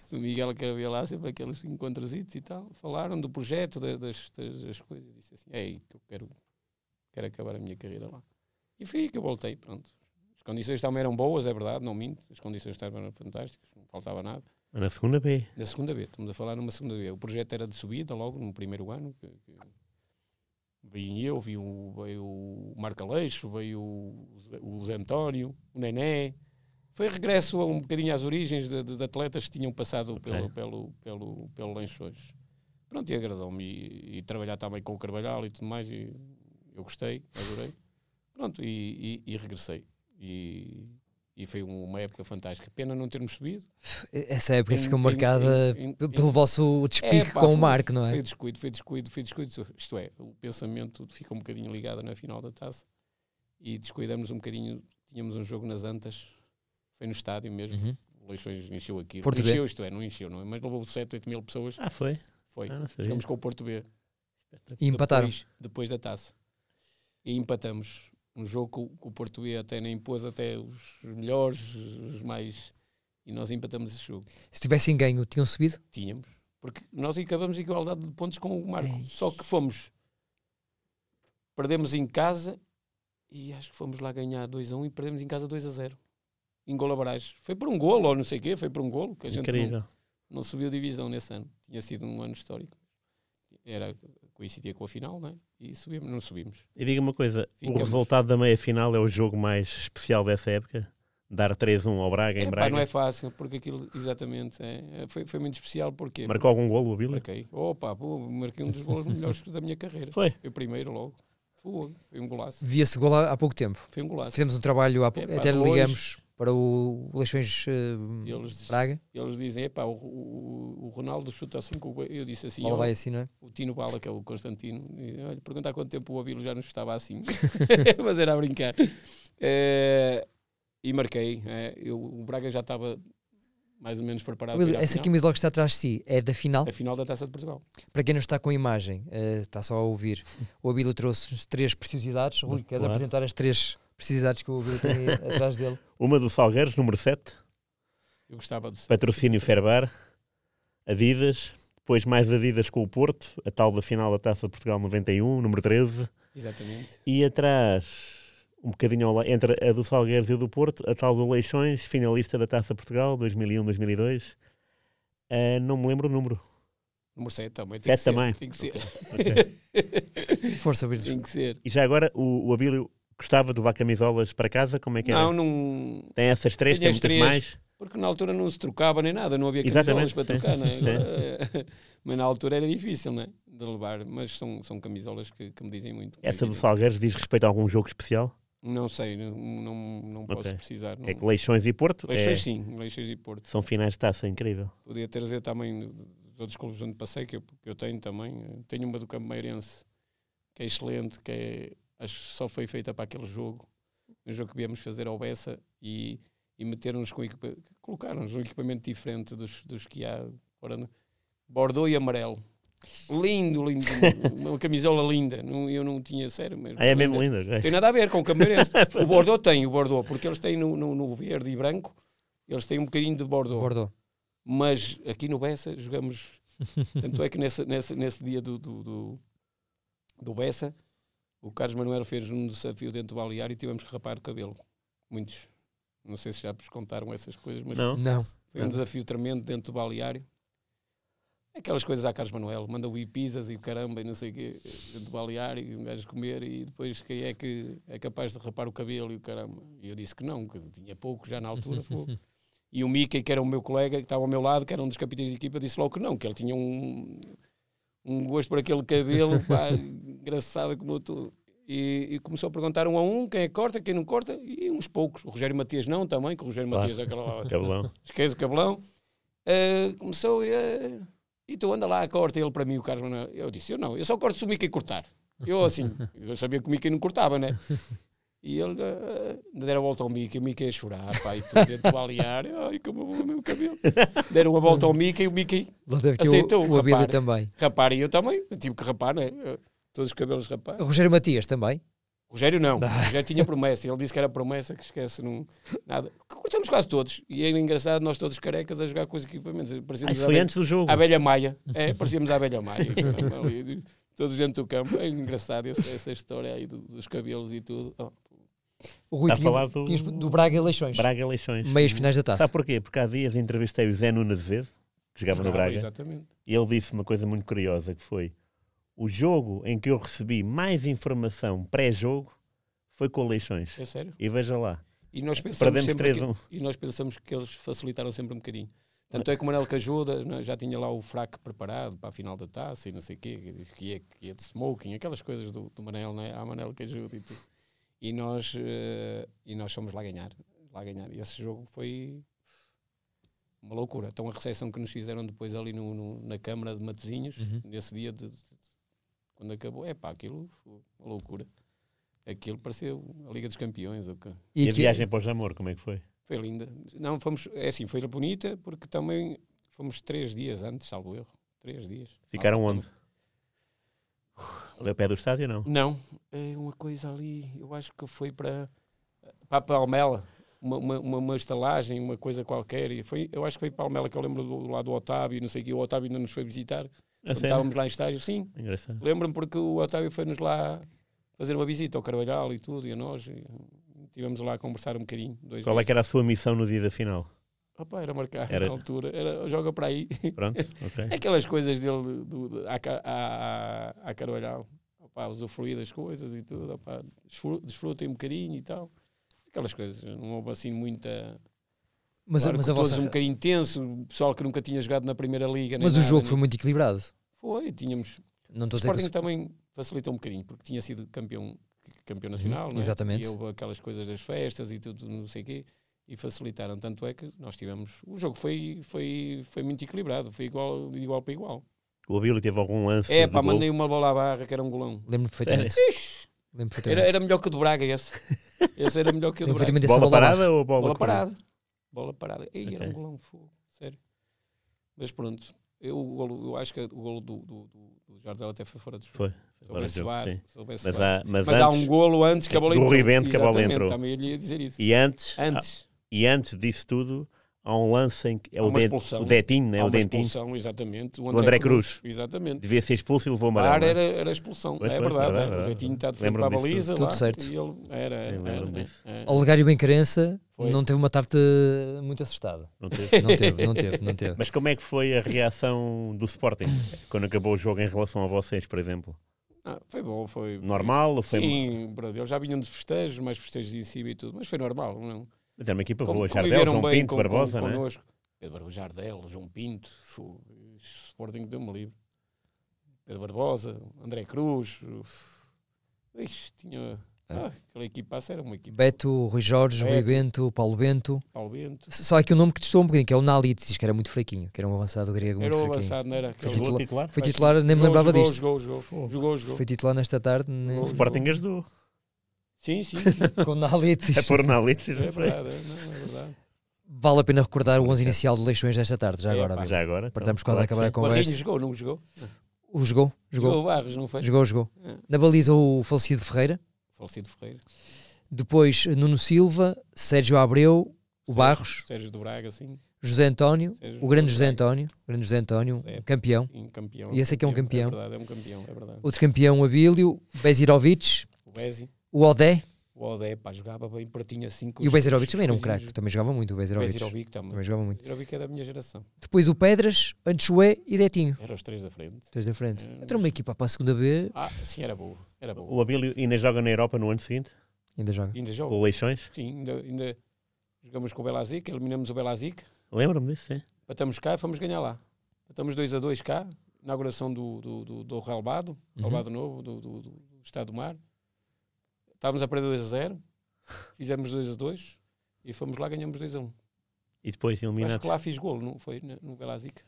do Miguel, que havia lá sempre aqueles encontros e tal, falaram do projeto, das coisas, disse assim, que eu quero acabar a minha carreira lá. E foi aí que eu voltei, pronto. As condições também eram boas, é verdade, não minto, as condições estavam fantásticas, não faltava nada. Na segunda B? Na segunda B, estamos a falar numa segunda B. O projeto era de subida logo no primeiro ano. Veio o Marco Aleixo, veio o Zé António, o Nené. Foi regresso um bocadinho às origens de atletas que tinham passado pelo Leixões. pronto, e agradou-me. E trabalhar também com o Carvalhal e tudo mais, e eu gostei, adorei. Pronto, e regressei. E foi uma época fantástica. Pena não termos subido. Essa época ficou marcada pelo vosso despique com o Marco, não é? Foi descuido. Isto é, o pensamento fica um bocadinho ligado na final da taça. E descuidamos um bocadinho. Tínhamos um jogo nas Antas. Foi no estádio mesmo. O Leixões encheu aquilo. Porto encheu, isto é, não encheu, não é? Mas levou 7, 8 mil pessoas. Foi? Foi. Ficamos com o Porto B. E empataram. Depois da taça. E empatamos. Um jogo que o Porto B até nem impôs até os melhores, os mais... E nós empatamos esse jogo. Se tivessem ganho, tinham subido? Tínhamos. Porque nós acabamos igualdade de pontos com o Marco. Só que perdemos em casa e acho que fomos lá ganhar 2-1 e perdemos em casa 2-0. Em golo a barragem. Foi por um golo ou não sei o quê, foi por um golo que a gente não subiu divisão nesse ano. Tinha sido um ano histórico. Coincidia com a final, não é? E não subimos. E diga uma coisa, o resultado da meia-final é o jogo mais especial dessa época? Dar 3-1 ao Braga em Braga? Não é fácil, porque aquilo, exatamente, foi muito especial. Porque marcou algum golo, o Abílio? Marquei. Marquei um dos golos melhores da minha carreira. Foi o primeiro logo. Foi um golaço. Via-se golo há pouco tempo. Foi um golaço. Fizemos um trabalho, até ligamos para o Leixões Braga. Eles dizem, o Ronaldo chuta assim, eu disse assim, vai assim, não é? O Tino Bala, que é o Constantino, olha, pergunta há quanto tempo o Abílio já não chutava assim. Mas era a brincar. E marquei. O Braga já estava mais ou menos preparado. Essa camisola que está atrás de si é da final? A final da Taça de Portugal. Para quem não está com a imagem, está só a ouvir, o Abílio trouxe 3 preciosidades. Rui, queres apresentar as 3 precisidades que o Abílio tem atrás dele? Uma do Salgueiros, número 7. Eu gostava do patrocínio Ferbar, Adidas, depois mais Adidas com o Porto, a tal da final da Taça de Portugal 91, número 13. Exatamente. E atrás, um bocadinho entre a do Salgueiros e a do Porto, a tal do Leixões, finalista da Taça de Portugal 2001-2002. Não me lembro o número. Número 7 também. 7 também. Tem que ser. Okay. Força, Abílio. Tem que ser. E já agora, o Abílio gostava de levar camisolas para casa? Como é que era? Não. Tem essas 3, tem muitas mais? Porque na altura não se trocava nem nada, não havia camisolas para trocar, não é? Mas na altura era difícil, não é? De levar, mas são camisolas que me dizem muito. Essa do Salgueiros diz respeito a algum jogo especial? Não sei, não posso precisar. Não. É que Leixões e Porto? Leixões sim, Leixões e Porto. São finais de taça, incrível. Podia trazer também dos outros clubes onde passei, que eu tenho também. Tenho uma do Campo Meirense, que é excelente, acho que só foi feita para aquele jogo. Um jogo que viemos fazer ao Bessa e meter-nos colocar-nos um equipamento diferente dos que há. Bordeaux e amarelo. Lindo, uma camisola linda. Eu não tinha, sério mesmo. É mesmo linda. Não tem nada a ver com o Cameirense. O Bordeaux, porque eles têm no verde e branco, eles têm um bocadinho de Bordeaux. Mas aqui no Bessa jogamos. Tanto é que nesse dia do Bessa, o Carlos Manuel fez um desafio dentro do balneário e tivemos que rapar o cabelo. Muitos. Não sei se já vos contaram essas coisas, mas não. Foi um desafio tremendo dentro do balneário. Aquelas coisas à Carlos Manuel, manda o pizzas e o caramba e não sei o quê, dentro do balneário, e um gajo comer e depois quem é que é capaz de rapar o cabelo e o caramba. E eu disse que não, que tinha pouco já na altura. E o Mickey, que era o meu colega, que estava ao meu lado, que era um dos capitães de equipa, disse logo que não, que ele tinha um gosto por aquele cabelo, pá, engraçado como tudo. E começou a perguntar um a um, quem é que corta, quem não corta, e uns poucos. O Rogério Matias não, também, que o Rogério Matias é aquela... Cabelão. Esquece o cabelão. Começou e tu anda lá, corta ele para mim, o Carlos Manuel. Eu disse, eu só corto se o Mickey cortar. Eu sabia que o Mickey não cortava, né? E ele deram a volta ao Mickey, o Mickey a chorar, pá, e tudo dentro do balneário, ai, como o meu cabelo. Deram a volta ao Mickey, o Mickey aceitou o Abílio também. Rapar, e eu também, tive que rapar, né? Todos os cabelos rapar. O Rogério Matias também? Rogério não, o Rogério tinha promessa, ele disse que era promessa, que esquece, não, nada. Cortamos quase todos, e era engraçado, nós todos carecas a jogar com os equipamentos. Foi antes do jogo. A Abelha Maia, parecíamos a Abelha Maia, todos dentro do campo, é engraçado essa história aí dos cabelos e tudo. O Rui tinha do Braga e Leixões. Braga e Leixões. Meias finais da taça. Sabe porquê? Porque há dias entrevistei o Zé Nunes Azevedo, que jogava no Braga, exatamente. E ele disse uma coisa muito curiosa, que foi: o jogo em que eu recebi mais informação pré-jogo foi com o Leixões. É sério? E veja lá. E nós pensamos perdemos sempre 3-1. E nós pensamos que eles facilitaram sempre um bocadinho. Tanto é que o Manel que ajuda, já tinha lá o fraco preparado para a final da taça e não sei o quê, que ia de smoking, aquelas coisas do Manel, né? Há Manel que ajuda e tudo. E nós fomos lá ganhar. E esse jogo foi uma loucura. Então a recepção que nos fizeram depois ali na Câmara de Matosinhos, nesse dia quando acabou, aquilo foi uma loucura. Aquilo pareceu a Liga dos Campeões. E a viagem para o Jamor, como é que foi? Foi linda. Não, foi bonita, porque também fomos 3 dias antes, salvo erro. 3 dias. Ficaram onde? Ali ao pé do estádio, não? Não, é uma coisa ali, eu acho que foi para a Palmela, uma estalagem, uma coisa qualquer. Eu acho que foi para a Palmela, que eu lembro do lado do Otávio, não sei o que, o Otávio ainda nos foi visitar. Estávamos lá em estágio, sim. Lembro-me porque o Otávio foi-nos lá fazer uma visita ao Carvalhal e tudo, e a nós. Estivemos lá a conversar um bocadinho. Qual é que era a sua missão no dia da final? Era marcar na altura. Joga para aí. Pronto, ok. Aquelas coisas dele a Carvalhal. Usufruir das coisas e tudo. Desfrutem um bocadinho e tal. Aquelas coisas. Não houve assim muita... Mas a vossa... um bocadinho tenso. O pessoal que nunca tinha jogado na Primeira Liga. Mas o jogo foi muito equilibrado. Foi. Tínhamos... Não estou o Sporting também facilitou um bocadinho. Porque tinha sido campeão nacional, não é? Exatamente. E houve aquelas coisas das festas e tudo, não sei o quê, e facilitaram. Tanto é que nós tivemos... O jogo foi muito equilibrado, foi de igual para igual. O Abílio teve algum lance? Mandei uma bola à barra, que era um golão. Lembro perfeitamente. Era melhor que o do Braga, esse. Esse era melhor que o do Braga. Bola parada ou bola parada? Bola parada. Era um golão, sério. Mas pronto, eu acho que o golo do Jardel até foi fora do jogo. Foi. Mas há um golo antes que a bola entrou. Do Ribente que a bola entrou. Também ele ia dizer isso. E antes disso tudo, há um lance em que é o Dentinho, né? Há o uma Dentinho. expulsão, exatamente. O André Cruz. Exatamente. Devia ser expulso e levou amarelo. Era expulsão. É verdade. O Dentinho está de frente para a baliza. Tudo certo. E ele era. Olegário Bencarença não teve uma tarde muito acertada. Não teve. Não. Mas como é que foi a reação do Sporting quando acabou o jogo em relação a vocês, por exemplo? Foi bom, foi... Normal? Sim, eles já vinham de festejos, mais festejos em cima e tudo, mas foi normal, não? Mas era uma equipa boa, Jardel, João Pinto, Barbosa, não é? Pedro Jardel, João Pinto, o Sporting deu-me livre. Pedro Barbosa, André Cruz, tinha... aquela equipa era uma equipa. Beto, Rui Jorge, Rui Bento, Paulo Bento. Só aqui o nome que testou um bocadinho, que é o Nali, diz que era muito fraquinho, que era um avançado grego muito fraquinho. Era um avançado, não era? Foi titular, nem me lembrava disto. Jogou. Foi titular nesta tarde. O Sporting ajudou. Sim. Com Nalitzis. É por Nalitzis, é verdade, é verdade. Vale a pena recordar o 11 inicial do Leixões desta tarde, já agora. Já agora. Estamos quase a acabar a conversa. O Barrinho jogou, não jogou? Jogou. Jogou o Barros, não foi? Jogou. Na baliza o falecido Ferreira. Depois Nuno Silva, Sérgio Abreu, o Barros. Sérgio do Braga, sim. José António, o grande José António, campeão. Sim, campeão. E esse aqui é um campeão. É um campeão, é verdade. Outro campeão, o Abílio, Bezirovic, o Odé. O Odé, jogava bem, pratinha 5. E o Bezirovic também era um craque, também jogava muito o Bezirovic. Também jogava muito. O Bezirovic é da minha geração. Depois o Pedras, Anchoé e Detinho. Eram os 3 da frente. Entrou uma equipa para a segunda B. Sim, era boa. O Abílio ainda joga na Europa no ano seguinte? Ainda joga. Com o Leixões? Sim, ainda jogamos com o Belazic, eliminamos o Belazic. Lembro-me disso, sim. Batamos cá e fomos ganhar lá. Batamos 2-2 cá, inauguração do relvado, relvado novo, do Estado do Mar. Estávamos a perder 2-0, fizemos 2-2 e fomos lá, ganhamos 2-1. E depois eliminados? Acho que lá fiz golo, não foi? No Belazic.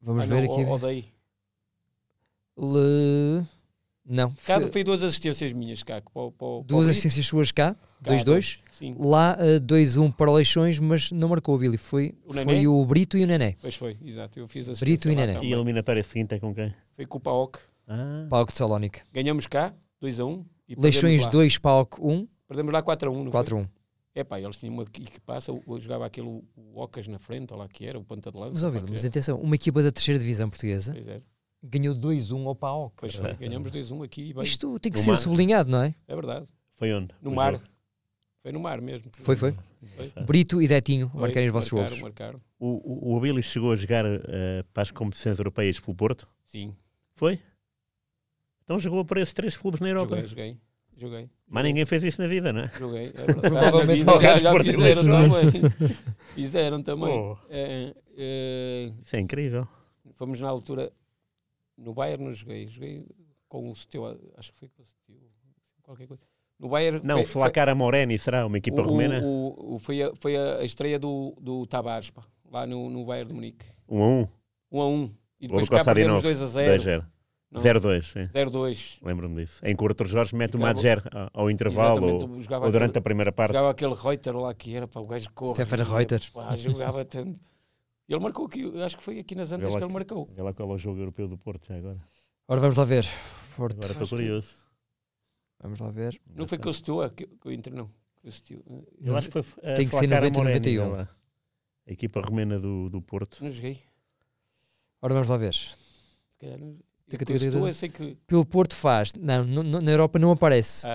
Vamos ver aqui. Odeio. Não. Cá foi 2 assistências minhas cá. Duas assistências suas cá, 2-2. Lá 2-1 para o Leixões, mas não marcou o Billy. Foi o Brito e o Nené. Pois foi, exato. Eu fiz assistência Brito e Nené. E a eliminatória seguinte é com quem? Foi com o PAOK. PAOK de Salónica. Ganhamos cá, 2-1. Leixões 2, PAOK 1. Perdemos lá 4-1. 4-1. Eles tinham uma equipaça, jogava aquele o Ocas na frente, ou lá que era, o ponta de lança. Mas atenção, uma equipa da 3ª divisão portuguesa ganhou 2-1 ao PAOK. Pois foi, ganhamos 2-1 aqui. Bem. Isto tem que ser sublinhado, não é? É verdade. Foi onde? No Mar. Foi no Mar mesmo. Foi. Brito e Detinho marcarem os vossos golos. O Abílio chegou a jogar para as competições europeias pelo Porto? Sim. Foi? Então jogou para esses 3 clubes na Europa? Joguei. Joguei. Mas ninguém fez isso na vida, não é? Joguei. Provavelmente Já fizeram também. Fizeram também. Isso é incrível. Fomos na altura, no Bayern não joguei. Joguei com o Seteu, acho que foi com o Seteu, qualquer coisa. No Bayern... Não, o Flacara Moreni será uma equipa romena? Foi a estreia do Tavares, pá, lá no Bayern de Munique. 1-1. 1-1. E depois cá perdemos 2-0. 0-2. 0-2. Lembro-me disso. Em que o Arthur Jorge mete o Madjer ao intervalo ou durante a primeira parte. Jogava aquele Reuter lá que era, pá, o gajo corre. Stefan Reuter. Jogava tanto. Ele marcou aqui, acho que foi aqui nas Antas que ele marcou. Vê lá qual é o jogo europeu do Porto já agora. Ora, vamos lá ver. Porto. Agora estou curioso. Vamos lá ver. Não foi com o Seteu, que o Inter não. Eu acho que foi tem que ser 90 e 91. A equipa romena do Porto. Não joguei. Ora, vamos lá ver. Se calhar eu sei que... Pelo Porto faz. Não, na Europa não aparece.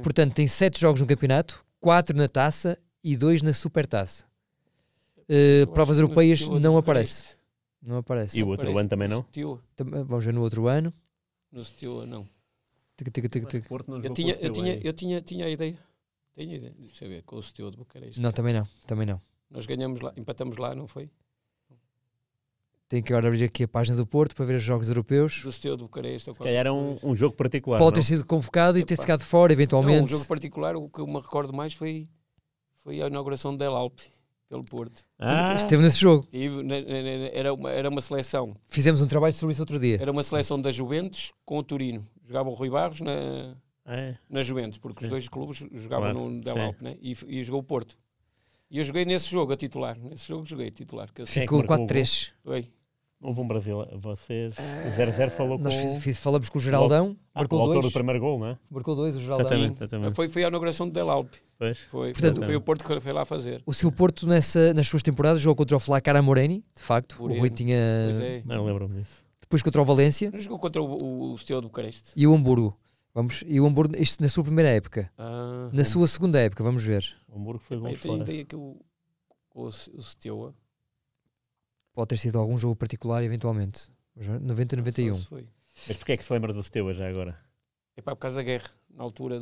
Portanto, tem 7 jogos no campeonato, 4 na taça e 2 na supertaça. Provas europeias não aparece. Não aparece. E o outro ano também não? Vamos ver no outro ano. No Seteu, não. Eu tinha a ideia. Tenho a ideia. Deixa eu ver, com o Seteu de Bucareste. Não, também não. Nós ganhamos lá, empatamos lá, não foi? Tenho que agora abrir aqui a página do Porto para ver os jogos europeus. Do Seteu de Bucareste. Se calhar era um jogo particular. Pode ter sido convocado e ter ficado fora, eventualmente. Não, um jogo particular, o que eu me recordo mais foi a inauguração do Del Alpe, pelo Porto. Esteve nesse jogo. Era uma seleção. Fizemos um trabalho sobre isso outro dia. Era uma seleção da Juventus com o Torino. Jogava o Rui Barros na Juventus, porque os dois clubes jogavam no Del Alpe, né? E jogou o Porto. E eu joguei nesse jogo a titular. Nesse jogo joguei a titular. Ficou 4-3. Houve um Brasil, vocês, o 0-0 falou nós falamos com o Geraldão, marcou o 2. autor do primeiro gol, não é? Marcou 2, o Geraldão. Exatamente. Foi a inauguração do Del Alpe. Portanto, foi o Porto que foi lá fazer. O seu Porto, nas suas temporadas, jogou contra o Flacara Moreni, de facto. O Rui tinha... Não lembro-me disso. Depois contra o Valência. Não jogou contra o Seteu de Bucareste. E o Hamburgo. E o Hamburgo, isto na sua primeira época. Na sua segunda época, vamos ver. O Hamburgo foi gol fora. Eu tenho ideia que o Seteu... Pode ter sido algum jogo particular, eventualmente. 90 e 91. Mas porquê é que se lembra do Seteu já agora? É por causa da guerra, na altura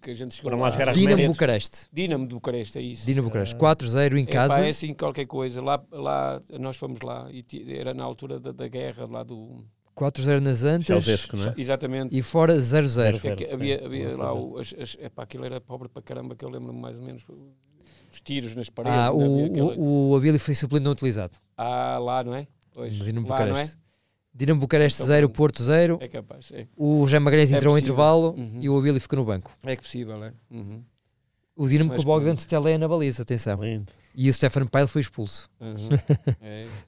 que a gente chegou lá. Dinamo Bucareste. Dinamo de Bucareste, é isso. Dinamo Bucareste, 4-0 em casa. É assim qualquer coisa. Lá, nós fomos lá e era na altura da guerra lá do... 4-0 nas Antas. Chalzesco, não é? Exatamente. E fora 0-0. Havia lá, aquilo era pobre para caramba, que eu lembro-me mais ou menos... Os tiros nas paredes. O Abílio foi suplente não utilizado. Lá, não é? Pois, Dinamo lá, Bucareste. Não é? Dinamo Bucareste 0, Porto 0. É capaz. O Jean Magalhães entrou ao intervalo e o Abílio ficou no banco. É possível, é? O Dinamo com o Bogdan Stelé na baliza, atenção. Lindo. E o Stefan Peil foi expulso.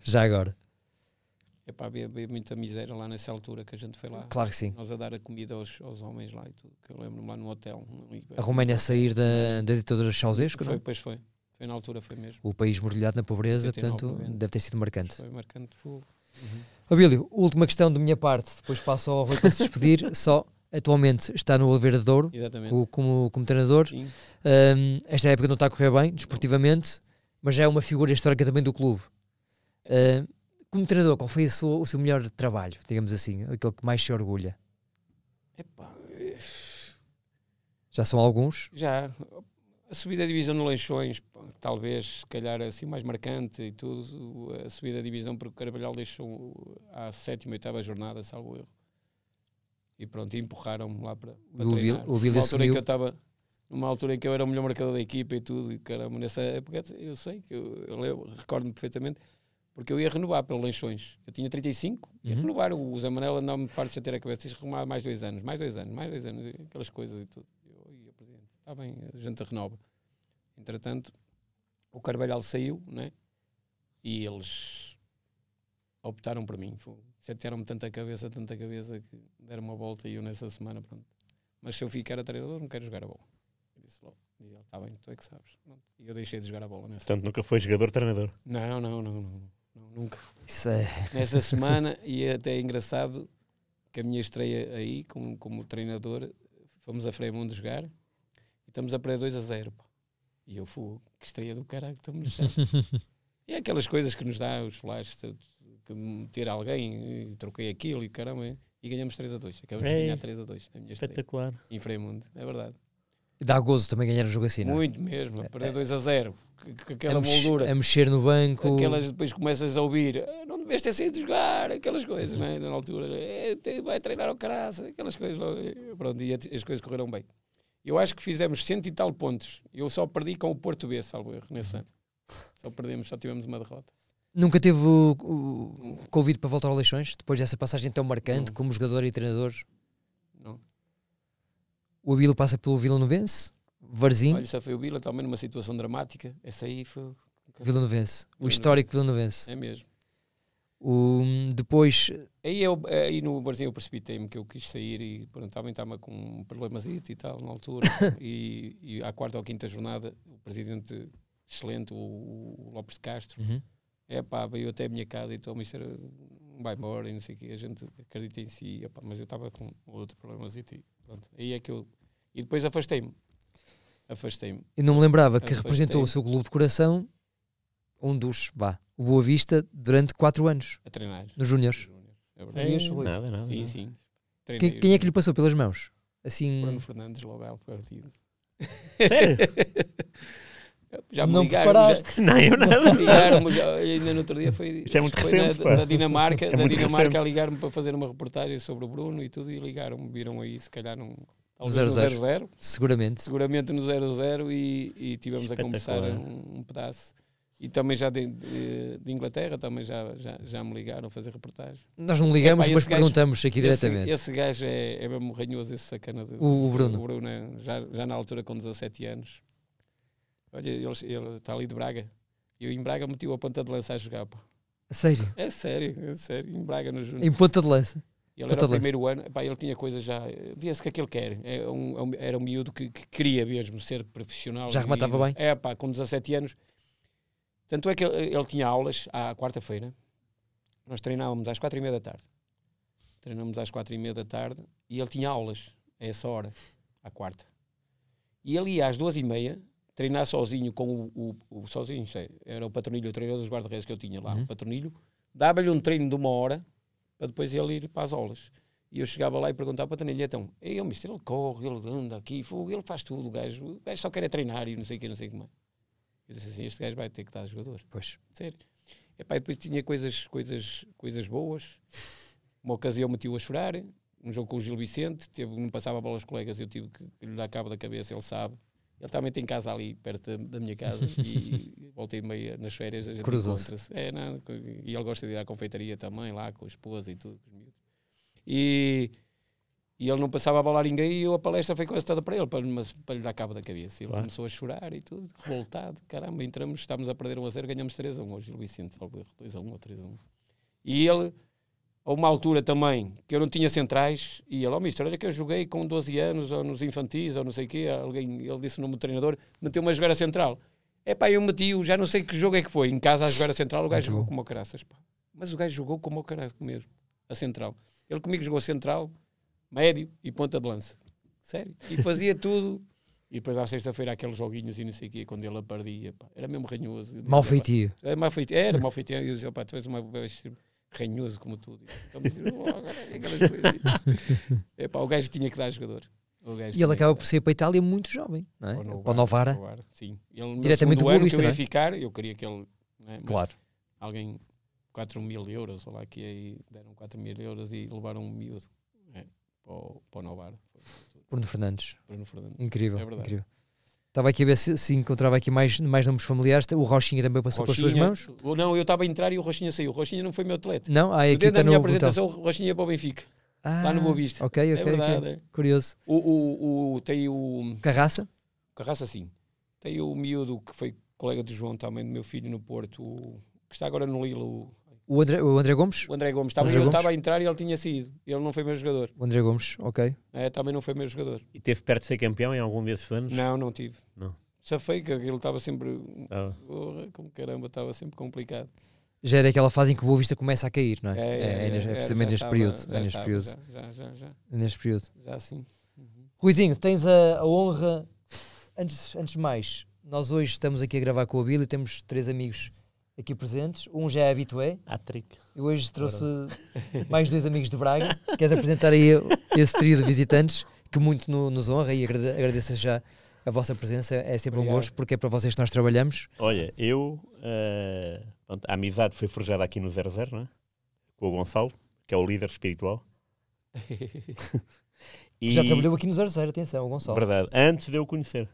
Já agora. Havia muita miséria lá nessa altura que a gente foi lá. Claro que sim. Nós a dar a comida aos homens lá e tudo, que eu lembro-me lá no hotel. A Roménia a sair da ditadura Ceausescu, não? Pois foi. Foi na altura, foi mesmo. O país mergulhado na pobreza, portanto, deve ter sido marcante. Foi marcante. Abílio, última questão da minha parte, depois passo ao Rui para se despedir. Só, atualmente está no Oliveira de Douro, como treinador. Esta época não está a correr bem, desportivamente, mas já é uma figura histórica também do clube. Como treinador, qual foi o seu melhor trabalho, digamos assim, aquele que mais se orgulha? Já são alguns? Já. A subida da divisão no Leixões, talvez, se calhar, assim mais marcante e tudo. A subida da divisão, porque o Carvalhal deixou à 7ª e 8ª jornada, salvo erro. E pronto, empurraram-me lá para treinar. Numa altura em que eu era o melhor marcador da equipa e tudo. E caramba, nessa época, eu sei, eu recordo-me perfeitamente, porque eu ia renovar pelo Leixões. Eu tinha 35, ia renovar. O Zé Manel andava-me farto de ter a cabeça. Tens de renovar mais 2 anos, aquelas coisas e tudo. Está bem, a gente renova. Entretanto, o Carvalhal saiu, né? E eles optaram por mim. Chatearam-me tanta cabeça que deram uma volta e eu nessa semana, pronto. Mas se eu ficar a treinador, não quero jogar a bola. Eu disse logo, está bem, tu é que sabes. Pronto. E eu deixei de jogar a bola nessa. Portanto, nunca foi jogador-treinador? Não, nunca. Isso é... Nessa semana, e até é engraçado que a minha estreia aí, como treinador, fomos a Fremundo jogar. E estamos a perder 2-0. E eu fui, que estreia do caralho, estamos E é aquelas coisas que nos dá os flashes, que meter alguém, e troquei aquilo e caramba. e ganhamos 3-2. Acabamos de ganhar 3-2. Espetacular. Em Fremundo, é verdade. Dá gozo também ganhar o jogo assim, não é? Muito mesmo, perder 2-0, aquela moldura. A mexer no banco. Depois começas a ouvir, não deves ter saído de jogar, aquelas coisas, não é? Na altura, vai treinar ao caraça, aquelas coisas. Pronto, e as coisas correram bem. Eu acho que fizemos 100 e tal pontos. Eu só perdi com o Porto B, salvo erro, nesse ano. Só tivemos uma derrota. Nunca teve o convite para voltar ao Leixões, depois dessa passagem tão marcante, como jogador e treinador? Não. O Abílio passa pelo Vilanovense, Varzim. Olha, só foi o Vila, também numa situação dramática. Essa aí foi... Vilanovense, o histórico Vilanovense. É mesmo. Depois... Aí no Varzim eu precipitei-me, que eu quis sair e pronto, também estava com problemas e tal na altura. e à quarta ou quinta jornada, o presidente excelente, o Lopes de Castro, veio até a minha casa e então, mister, vai embora e não sei o quê, a gente acredita em si, mas eu estava com outro problemas e pronto. Aí é que eu... E depois afastei-me. Eu não me lembrava que representou o seu clube de coração, o Boa Vista, durante 4 anos. A treinar. Nos Júniores. É verdade. Nada. Sim. Quem é que lhe passou pelas mãos? Assim... Bruno Fernandes, logo ao partido. Sério? Já me não ligaram. preparaste? Não, eu nada. Ligaram-me, ainda no outro dia foi recente, da Dinamarca. É da muito Dinamarca recente. a ligar-me para fazer uma reportagem sobre o Bruno e tudo, e ligaram-me, viram aí, se calhar no 0-0. Seguramente no 0-0 e tivemos a conversar um pedaço. E também já de Inglaterra, também já me ligaram a fazer reportagem. Nós não ligamos, mas perguntamos aqui diretamente. Esse gajo é mesmo ranhoso, esse sacana. O Bruno. O Bruno, já na altura com 17 anos. Olha, ele está ali de Braga. Eu em Braga meti-o a ponta de lança a jogar. Pá. A sério? É sério. Em Braga no Júnior. Em ponta de lança? Ele era o primeiro ano, ele tinha coisas já... Via-se que aquilo quer. Era um miúdo que queria mesmo ser profissional. Já rematava bem? Com 17 anos. Tanto é que ele tinha aulas à quarta-feira. Nós treinávamos às 4:30 da tarde. E ele tinha aulas a essa hora, à quarta. E ele ia às 2:30 treinar sozinho com sozinho, era o Patronilho, o treinador dos guarda-redes que eu tinha lá, o Patronilho, dava-lhe um treino de 1 hora para depois ele ir para as aulas. E eu chegava lá e perguntava para o Patronilho, então, mister, ele corre, ele anda aqui, ele faz tudo, o gajo só quer treinar e não sei o que mais. Eu disse assim, este gajo vai ter que estar jogador. Pois. Sério. E depois tinha coisas boas. Uma ocasião meti-o a chorar, um jogo com o Gil Vicente, não passava a bola aos colegas, eu tive que lhe dar cabo da cabeça, ele sabe. Ele também tem casa ali, perto da minha casa, e voltei meia nas férias, a gente encontra-se. E ele gosta de ir à confeitaria também, lá com a esposa e tudo, com os miúdos. E ele não passava a bola a ninguém, e a palestra foi quase toda para ele, para lhe dar cabo da cabeça. Ele começou a chorar e tudo, revoltado. Caramba, estávamos a perder 1-0, ganhamos 3-1 hoje, o Vicente, 2-1 ou 3-1. E ele, a uma altura também, que eu não tinha centrais, e ele, mister, olha que eu joguei com 12 anos, ou nos infantis, ou não sei o quê, ele disse o nome do treinador, meteu-me a jogar a central. Eu meti-o, já não sei que jogo é que foi, em casa a jogar a central, o gajo jogou como o caraças, pá. Mas o gajo jogou como o caraças mesmo, a central. Ele comigo jogou central, médio e ponta de lança. Sério. E fazia tudo. E depois à sexta-feira aqueles joguinhos e não sei o quê, quando ele perdia, pá, era mesmo ranhoso. Mal feitio. Era mal feitio. Eu dizia, pá, tu és ranhoso como tudo. O gajo tinha que dar jogador. E ele acaba por ser para a Itália muito jovem, não é? Para o Novara. Sim. Ele, diretamente do ano Vista, que eu ia não é? ficar, eu queria que ele... Né, claro. Alguém, 4.000 euros, ou lá que aí deram 4.000 euros e levaram um miúdo para o Novara. Bruno Fernandes. Incrível. É incrível. Estava aqui a ver se encontrava aqui mais nomes familiares. O Rochinha também passou pelas suas mãos. Não, eu estava a entrar e o Rochinha saiu. O Rochinha não foi meu atleta. Não? Aqui dentro da está minha no apresentação, o Rochinha para o Benfica. Lá no Boa Vista. Ok. Verdade. Curioso. Tem o... Carraça? Carraça, sim. Tem o miúdo que foi colega do João também, do meu filho no Porto, que está agora no Lilo. O André Gomes? O André Gomes. Eu estava a entrar e ele tinha saído. Ele não foi meu jogador. O André Gomes, ok. Também não foi meu jogador. E teve perto de ser campeão em algum desses anos? Não tive. Não. Safei que ele estava sempre... como caramba, estava sempre complicado. Já era aquela fase em que o Boa Vista começa a cair, não é? É precisamente neste período. Neste período. Já sim. Ruizinho, tens a honra... Antes de mais, nós hoje estamos aqui a gravar com o Abílio e temos 3 amigos aqui presentes. Um já é habitué. E hoje trouxe mais 2 amigos de Braga. Queres apresentar aí esse trio de visitantes que muito nos honra e agradeço já a vossa presença. É sempre um gosto porque é para vocês que nós trabalhamos. Olha, a amizade foi forjada aqui no 00, não é? Com o Gonçalo, que é o líder espiritual. Já trabalhou aqui no 00, atenção, o Gonçalo. Verdade, antes de eu conhecer.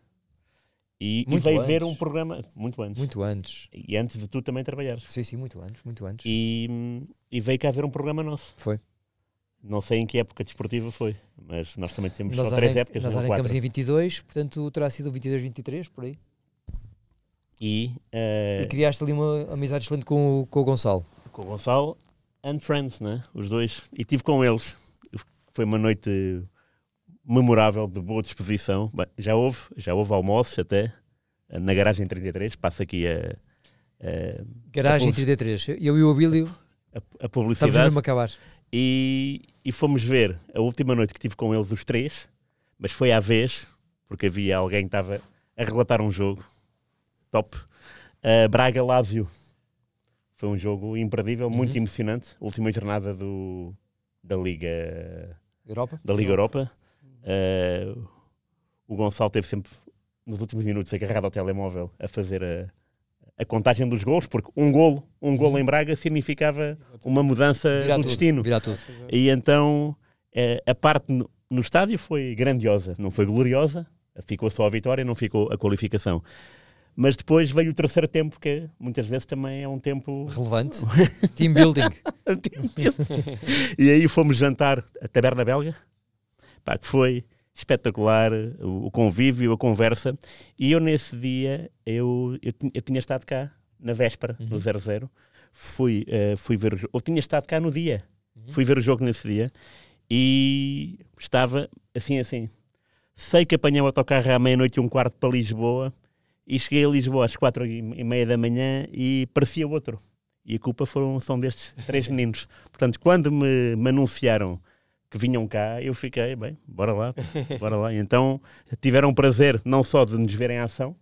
E veio ver um programa muito antes. Muito antes. E antes de tu também trabalhares. Sim, muito antes. E veio cá ver um programa nosso. Foi. Não sei em que época desportiva foi, mas nós também temos só 3 épocas. Nós arrancamos em 22, portanto terá sido 22, 23, por aí. E criaste ali uma amizade excelente com o Gonçalo. Com o Gonçalo and friends, né? Os dois. E estive com eles. Foi uma noite memorável, de boa disposição. Bem, já houve almoços até na garagem 33. Passa aqui a garagem 33. Eu e o Abílio a publicidade. Estamos mesmo a acabar. E fomos ver a última noite que tive com eles, os 3, mas foi à vez, porque havia alguém que estava a relatar um jogo top. Braga-Lazio. Foi um jogo imperdível, muito emocionante. Última jornada da Liga Europa. O Gonçalo teve sempre, nos últimos minutos, agarrado ao telemóvel a fazer a contagem dos golos, porque um golo em Braga significava uma mudança do destino. Virar tudo. E então a parte no estádio foi grandiosa, não foi gloriosa, ficou só a vitória, não ficou a qualificação. Mas depois veio o terceiro tempo, que muitas vezes também é um tempo... relevante. Team building. E aí fomos jantar a Taberna Belga, pá, que foi espetacular, o convívio, a conversa. E eu nesse dia, eu tinha estado cá, na véspera, no 00. Fui ver o jogo. Eu tinha estado cá no dia. Fui ver o jogo nesse dia. E estava assim. Sei que apanhei o autocarro à 00:15 para Lisboa. E cheguei a Lisboa às 4:30 da manhã e parecia outro. E a culpa são destes 3 meninos. Portanto, quando me anunciaram que vinham cá, eu fiquei, bem, bora lá. E então tiveram o prazer não só de nos verem em ação,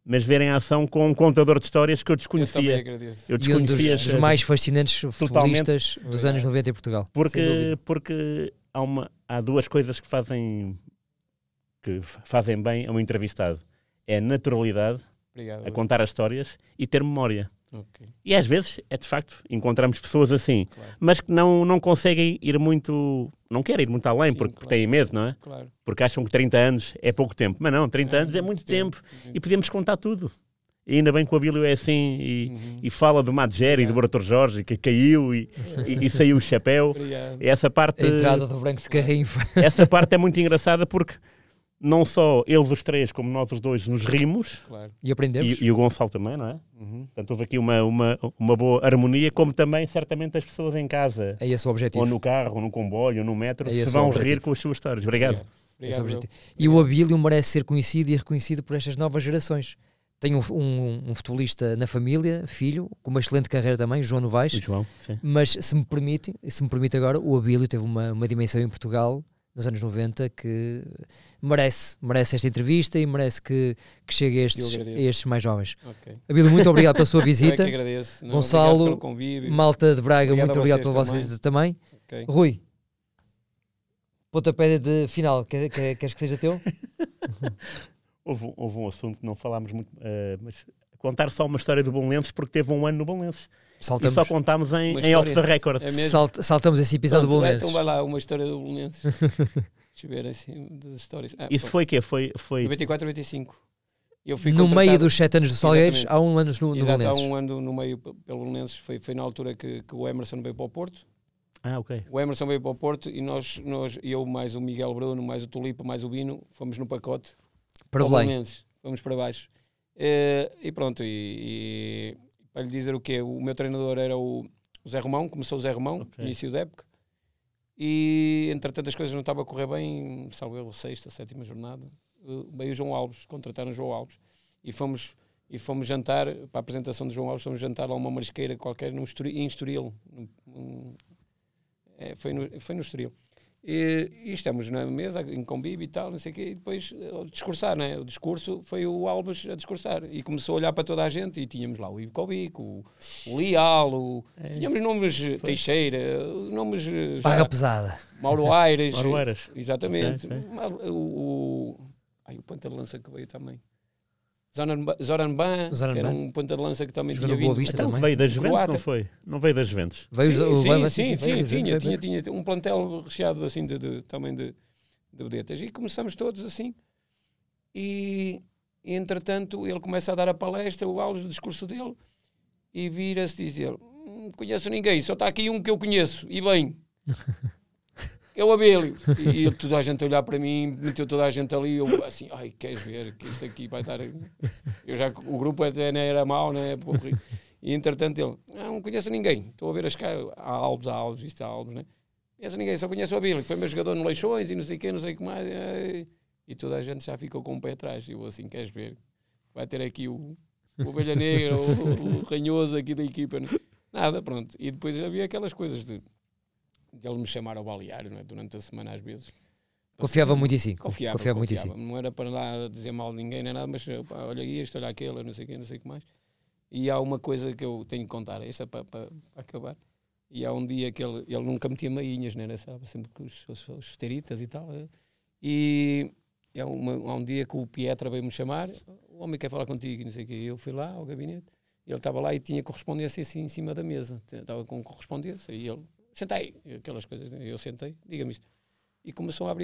mas verem em ação com um contador de histórias que eu desconhecia. Eu também agradeço. E um dos mais fascinantes futebolistas dos anos 90 em Portugal. Porque há 2 coisas que fazem bem a um entrevistado. É a naturalidade, a contar as histórias e ter memória. Okay. E às vezes, de facto, encontramos pessoas assim, mas que não conseguem ir muito, não querem ir muito além, porque têm medo, não é? Claro. Porque acham que 30 anos é pouco tempo. Mas não, 30 anos é muito tempo. E podemos contar tudo. E ainda bem que o Abílio é assim e fala do Madgeri e do Arthur Jorge, que caiu e saiu o chapéu. Essa parte, a entrada do Branco de Carrinho. Essa parte é muito engraçada porque não só eles os 3, como nós os 2 nos rimos. Claro. E aprendemos. E o Gonçalo também, não é? Portanto, houve aqui uma boa harmonia, como também, certamente, as pessoas em casa. É esse o objetivo. Ou no carro, ou no comboio, ou no metro, se vão rir com as suas histórias. Obrigado. E o Abílio merece ser conhecido e reconhecido por estas novas gerações. Tenho um futebolista na família, filho, com uma excelente carreira também, João Novaes. João, sim. Mas, se me permite agora, o Abílio teve uma dimensão em Portugal nos anos 90 que merece esta entrevista e merece que chegue a estes mais jovens. Okay. Abílio, muito obrigado pela sua visita. Eu é que agradeço. Gonçalo, malta de Braga, muito obrigado pela vossa visita também. Okay. Rui, pontapé de final, queres que seja teu? Houve um assunto que não falámos muito, mas contar só uma história do Belenenses, porque teve um ano no Belenenses. E só contámos em off the record. Saltamos esse episódio do Belenenses. Então vai lá, uma história do Belenenses. Deixa eu ver assim, das histórias. Isso foi o quê? Foi 94, 95. Eu fui no meio dos 7 anos do Salgueiros, há um ano no Belenenses. Há um ano no meio pelo Belenenses. Foi na altura que o Emerson veio para o Porto. Ok. O Emerson veio para o Porto e eu mais o Miguel Bruno, mais o Tulipa, mais o Bino, fomos no pacote para o Belenenses. Fomos para baixo. E pronto, para lhe dizer o quê? O meu treinador era o Zé Romão, começou o Zé Romão, início da época, e entretanto as coisas não estavam a correr bem, salvo eu, 6ª, 7ª jornada, veio o João Alves, contrataram o João Alves, e fomos jantar, para a apresentação do João Alves, fomos jantar lá uma marisqueira qualquer em Estoril, foi no Estoril, E estamos na mesa, em convívio e tal, não sei o quê, e depois discursar, né? O discurso foi o Alves a discursar, e começou a olhar para toda a gente, e tínhamos lá o Ivo Cobico, o Leal, tínhamos nomes Teixeira, nomes... Barra pesada. Mauro Aires. Mauro Aires. Exatamente. Okay. O ponta de lança que veio também. Zoran Ban, que era um ponta de lança que também tinha vindo. Então, veio das Juventus, não foi? Não veio das Juventus? Sim, tinha um plantel recheado assim também de vedetas. E começamos todos assim. E entretanto ele começa a dar a palestra, o Alves, o discurso dele, e vira-se e diz ele: não conheço ninguém, só está aqui um que eu conheço, e bem. É o Abílio. E toda a gente a olhar para mim, meteu toda a gente ali, eu assim, ai, queres ver que isto aqui vai estar... o grupo até não era mau, né? E entretanto ele, não conheço ninguém, estou a ver as caras, há Alves, isto há Alves, né? Não conheço ninguém, só conheço o Abílio, que foi meu jogador no Leixões e não sei o que mais. E toda a gente já ficou com o pé atrás. E eu assim, queres ver? Vai ter aqui o Ovelha Negra, o Ranhoso aqui da equipa. Né? Nada, pronto. E depois havia aquelas coisas de ele me chamar ao balneário, não é? Durante a semana às vezes. Confiava muito em si. Confiava muito em si. Não era para lá dizer mal de ninguém nem nada, mas pá, olha isto, olha aquele, não sei o que mais. E há uma coisa que eu tenho que contar, esta é para acabar. E há um dia que ele nunca metia meinhas, né? Sabe? Sempre com os teritas e tal. E há um dia que o Pietra veio-me chamar, o homem quer falar contigo, e não sei o que. Eu fui lá ao gabinete, ele estava lá e tinha correspondência assim em cima da mesa. Estava com correspondência e ele... Sentei, aquelas coisas, eu sentei, diga-me isto. E começou a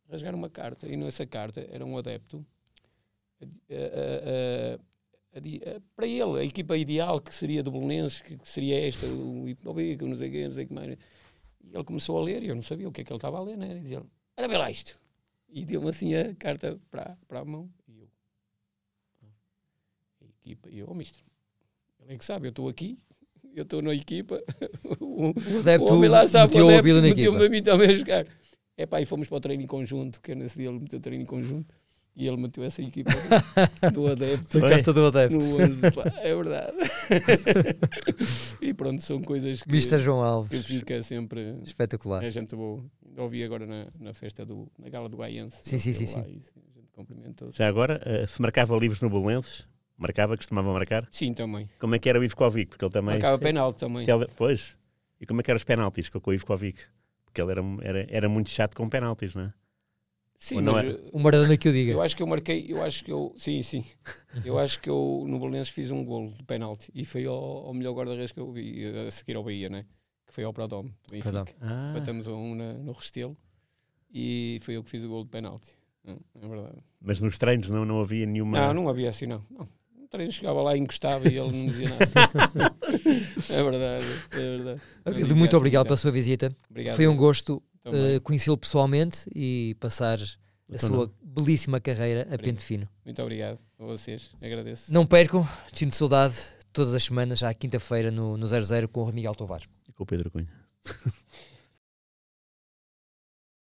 rasgar uma carta, e nessa carta era um adepto, para ele, a equipa ideal que seria do Belenenses, que seria esta, o Ipobico, não sei o que mais. E ele começou a ler, e eu não sabia o que é que ele estava a ler, né? E dizia, olha bem lá isto. E deu-me assim a carta para a mão, e eu, a equipa, e eu, mister, ele é que sabe, eu estou aqui. Eu estou na equipa, o homem lá sabe, meteu o Abílio na equipa. Meteu-me a mim também a jogar. E fomos para o treino em conjunto, que nesse dia ele meteu o treino em conjunto, e ele meteu essa equipa do adepto. A carta do adepto. No 11, é verdade. E pronto, são coisas que... Mr. João Alves. Que fica sempre... Espetacular. A gente ouvi agora na festa na gala do Guaiense. Sim. A gente cumprimentou. Já agora, se marcava livros no Belenenses? Marcava, costumava marcar? Sim, também. Como é que era o Ivkovic? Porque ele também... Marcava penalti também. Pois. E como é que eram os penaltis com o Ivkovic? Porque ele era muito chato com penaltis, não é? Sim, mas... O Maradona que eu diga. Eu acho que eu marquei... Sim. Eu acho que eu, no Belenenses, fiz um golo de penalti. E foi ao melhor guarda-redes que eu vi, a seguir ao Bahia, né? Que foi ao Prodome. Batemos a um no Restelo. E foi eu que fiz o golo de penalti. É verdade. Mas nos treinos não havia nenhuma... Não havia assim, não. O treino chegava lá e encostava e ele não dizia nada. É verdade. Muito obrigado pela sua visita. Obrigado. Foi um gosto conhecê-lo pessoalmente e passar a sua belíssima carreira a pente fino. Muito obrigado a vocês, agradeço. Não percam, Destino de Saudade, todas as semanas, à quinta-feira no 00 com o Miguel Tovar. E com o Pedro Cunha.